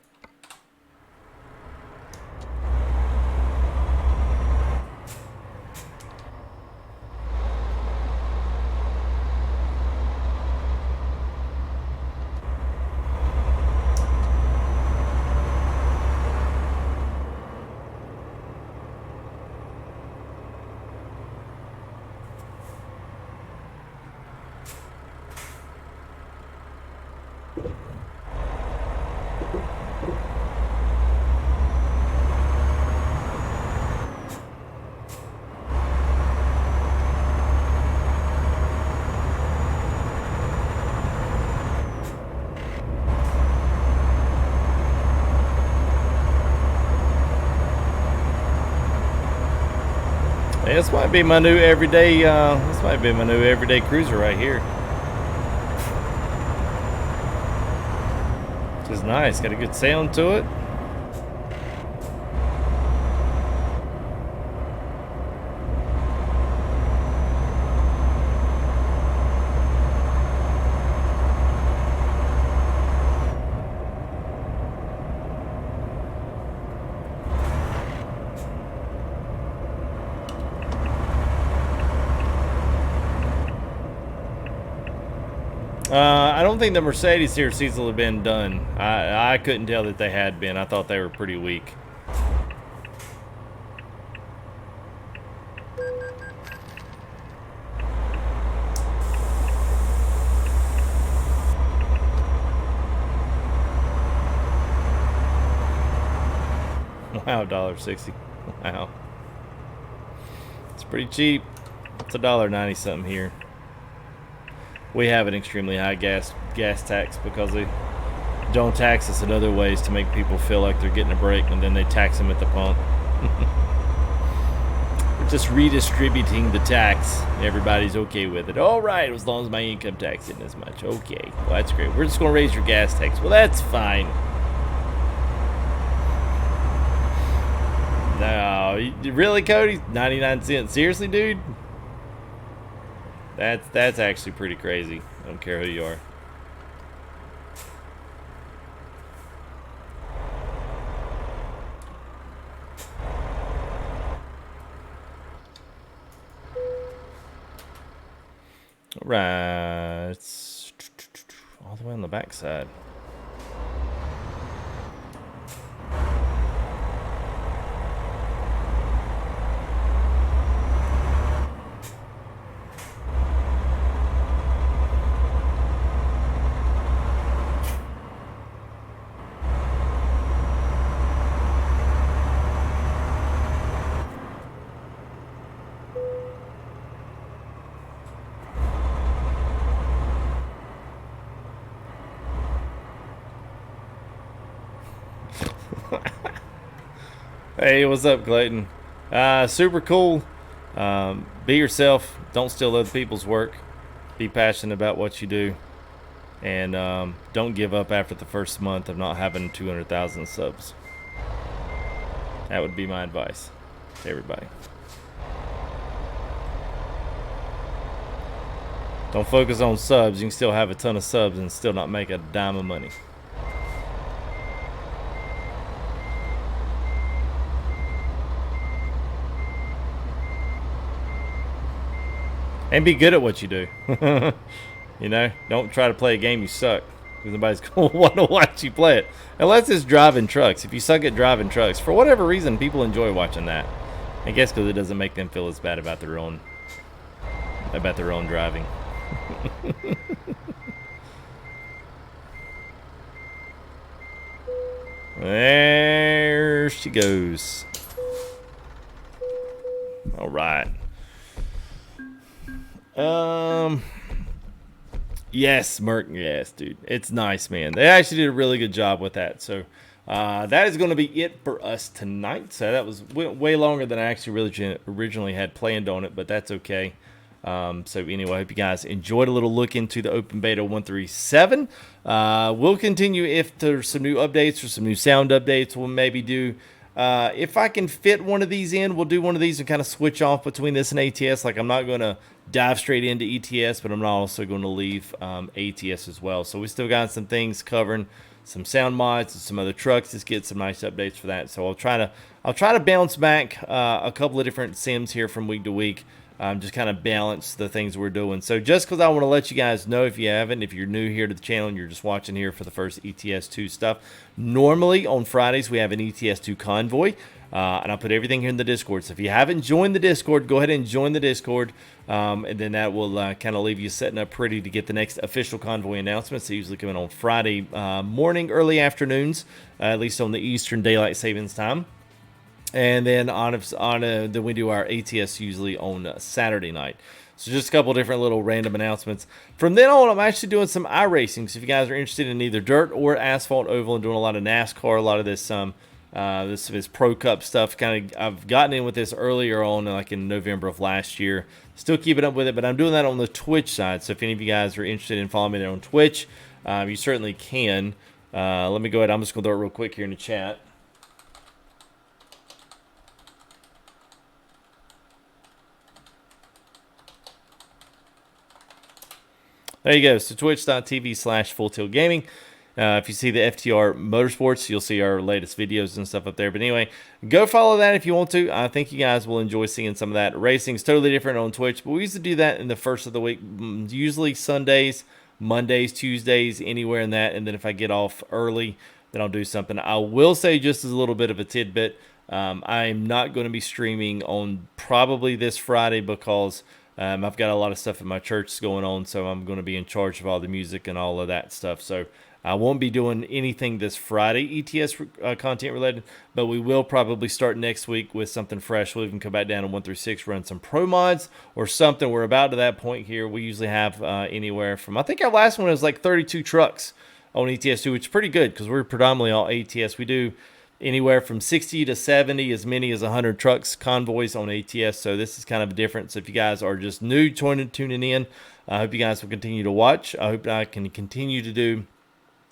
Hey, this might be my new everyday. This might be my new everyday cruiser right here. Which is nice. Got a good sound to it. I don't think the Mercedes here Diesel had been done. I couldn't tell that they had been. I thought they were pretty weak. Wow, $1.60. Wow. It's pretty cheap. It's $1.90 something here. We have an extremely high gas tax because they don't tax us in other ways to make people feel like they're getting a break, and then they tax them at the pump. We're just redistributing the tax. Everybody's okay with it. All right, as long as my income tax isn't as much. Okay, well, that's great. We're just going to raise your gas tax. Well, that's fine. No, really, Cody? 99 cents. Seriously, dude? That's actually pretty crazy. I don't care who you are. All right, it's all the way on the back side. Hey, what's up, Clayton? Super cool. Be yourself. Don't steal other people's work. Be passionate about what you do. And don't give up after the first month of not having 200,000 subs. That would be my advice to everybody. Don't focus on subs. You can still have a ton of subs and still not make a dime of money. And be good at what you do. You know, don't try to play a game you suck, because nobody's going to want to watch you play it. Unless it's driving trucks. If you suck at driving trucks, for whatever reason, people enjoy watching that. I guess because it doesn't make them feel as bad about their own driving. There she goes. All right. Yes, Merc. Yes, dude. It's nice, man. They actually did a really good job with that. So, that is going to be it for us tonight. So that was way longer than I actually originally had planned on it, but that's okay. So anyway, I hope you guys enjoyed a little look into the Open Beta 137. We'll continue if there's some new updates or some new sound updates. We'll maybe do, if I can fit one of these in, we'll do one of these and kind of switch off between this and ATS. Like, I'm not going to dive straight into ETS, but I'm not also going to leave ATS as well. So we still got some things covering, some sound mods and some other trucks. Just get some nice updates for that. So I'll try to bounce back a couple of different sims here from week to week. Just kind of balance the things we're doing. So just because I want to let you guys know, if you haven't, if you're new here to the channel and you're just watching here for the first ETS2 stuff, normally on Fridays we have an ETS2 convoy, and I'll put everything here in the Discord. So if you haven't joined the Discord, go ahead and join the Discord, and then that will kind of leave you setting up pretty to get the next official convoy announcements. They usually come in on Friday morning, early afternoons, at least on the Eastern Daylight Savings Time. And then then we do our ATS usually on Saturday night. So just a couple different little random announcements. From then on, I'm actually doing some iRacing. So if you guys are interested in either dirt or asphalt oval and doing a lot of NASCAR, a lot of this this Pro Cup stuff, I've gotten in with this earlier on, like in November of last year. Still keeping up with it, but I'm doing that on the Twitch side. So if any of you guys are interested in following me there on Twitch, you certainly can. Let me go ahead. I'm just going to do it real quick here in the chat. There you go. So twitch.tv/FullTiltGaming. If you see the FTR Motorsports, you'll see our latest videos and stuff up there. But anyway, go follow that if you want to. I think you guys will enjoy seeing some of that. Racing is totally different on Twitch, but we used to do that in the first of the week, usually Sundays, Mondays, Tuesdays, anywhere in that. And then if I get off early, then I'll do something. I will say, just as a little bit of a tidbit, I'm not going to be streaming on probably this Friday because I've got a lot of stuff at my church going on, so I'm going to be in charge of all the music and all of that stuff. So I won't be doing anything this Friday, ETS content related, but we will probably start next week with something fresh. We'll even come back down to 1 through 6, run some pro mods or something. We're about to that point here. We usually have anywhere from, I think our last one was like 32 trucks on ETS2, which is pretty good because we're predominantly all ATS. We do anywhere from 60 to 70, as many as 100 trucks, convoys on ATS. So this is kind of different. So if you guys are just new tuning in, I hope you guys will continue to watch. I hope I can continue to do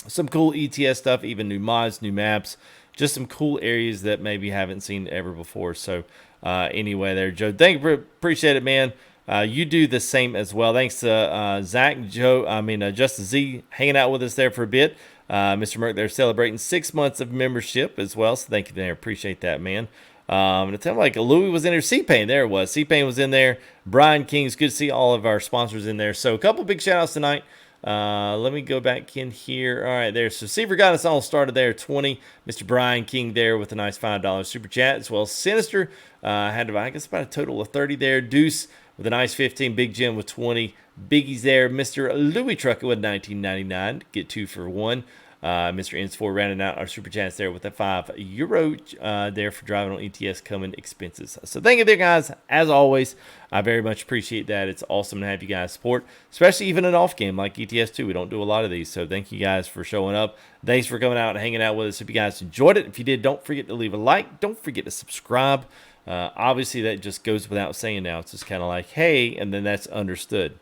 some cool ETS stuff, even new mods, new maps, just some cool areas that maybe haven't seen ever before. So anyway there, Joe, thank you, appreciate it, man. You do the same as well. Thanks to Zach, Joe, Justice Z, hanging out with us there for a bit. Mr. Merck, they're celebrating 6 months of membership as well, so thank you there. Appreciate that, man. And it sounded like Louis was in there. C-Pain, there it was. C-Pain was in there. Brianking, it's good to see all of our sponsors in there. So a couple big shout-outs tonight. Let me go back in here. All right, there. So Seaver got us all started there, 20. Mr. Brianking there with a nice $5 super chat, as well as Sinister had, I guess, about a total of 30 there. Deuce with a nice 15. Big Jim with 20. Biggies there. Mr. Louis Trucker with $19.99. Get 2 for 1. Mr. Ins4 rounding out our super chats there with a €5 there for driving on ETS coming expenses. So thank you there, guys. As always, I very much appreciate that. It's awesome to have you guys support, especially even an off game like ETS2. We don't do a lot of these, so thank you guys for showing up. Thanks for coming out and hanging out with us. If you guys enjoyed it, if you did, don't forget to leave a like. Don't forget to subscribe. Obviously, that just goes without saying now. It's just kind of like, hey, and then that's understood.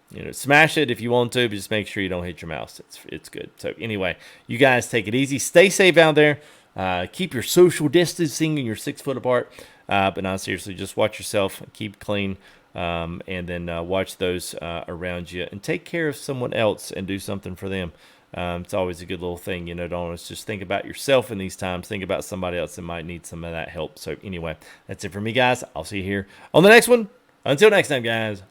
You know, smash it if you want to, but just make sure you don't hit your mouse. It's good. So anyway, you guys take it easy. Stay safe out there. Keep your social distancing and your 6 foot apart. But not seriously, just watch yourself. Keep clean. and then watch those around you and take care of someone else and do something for them. It's always a good little thing, don't always just think about yourself in these times. Think about somebody else that might need some of that help. So anyway, that's it for me, guys. I'll see you here on the next one. Until next time, guys.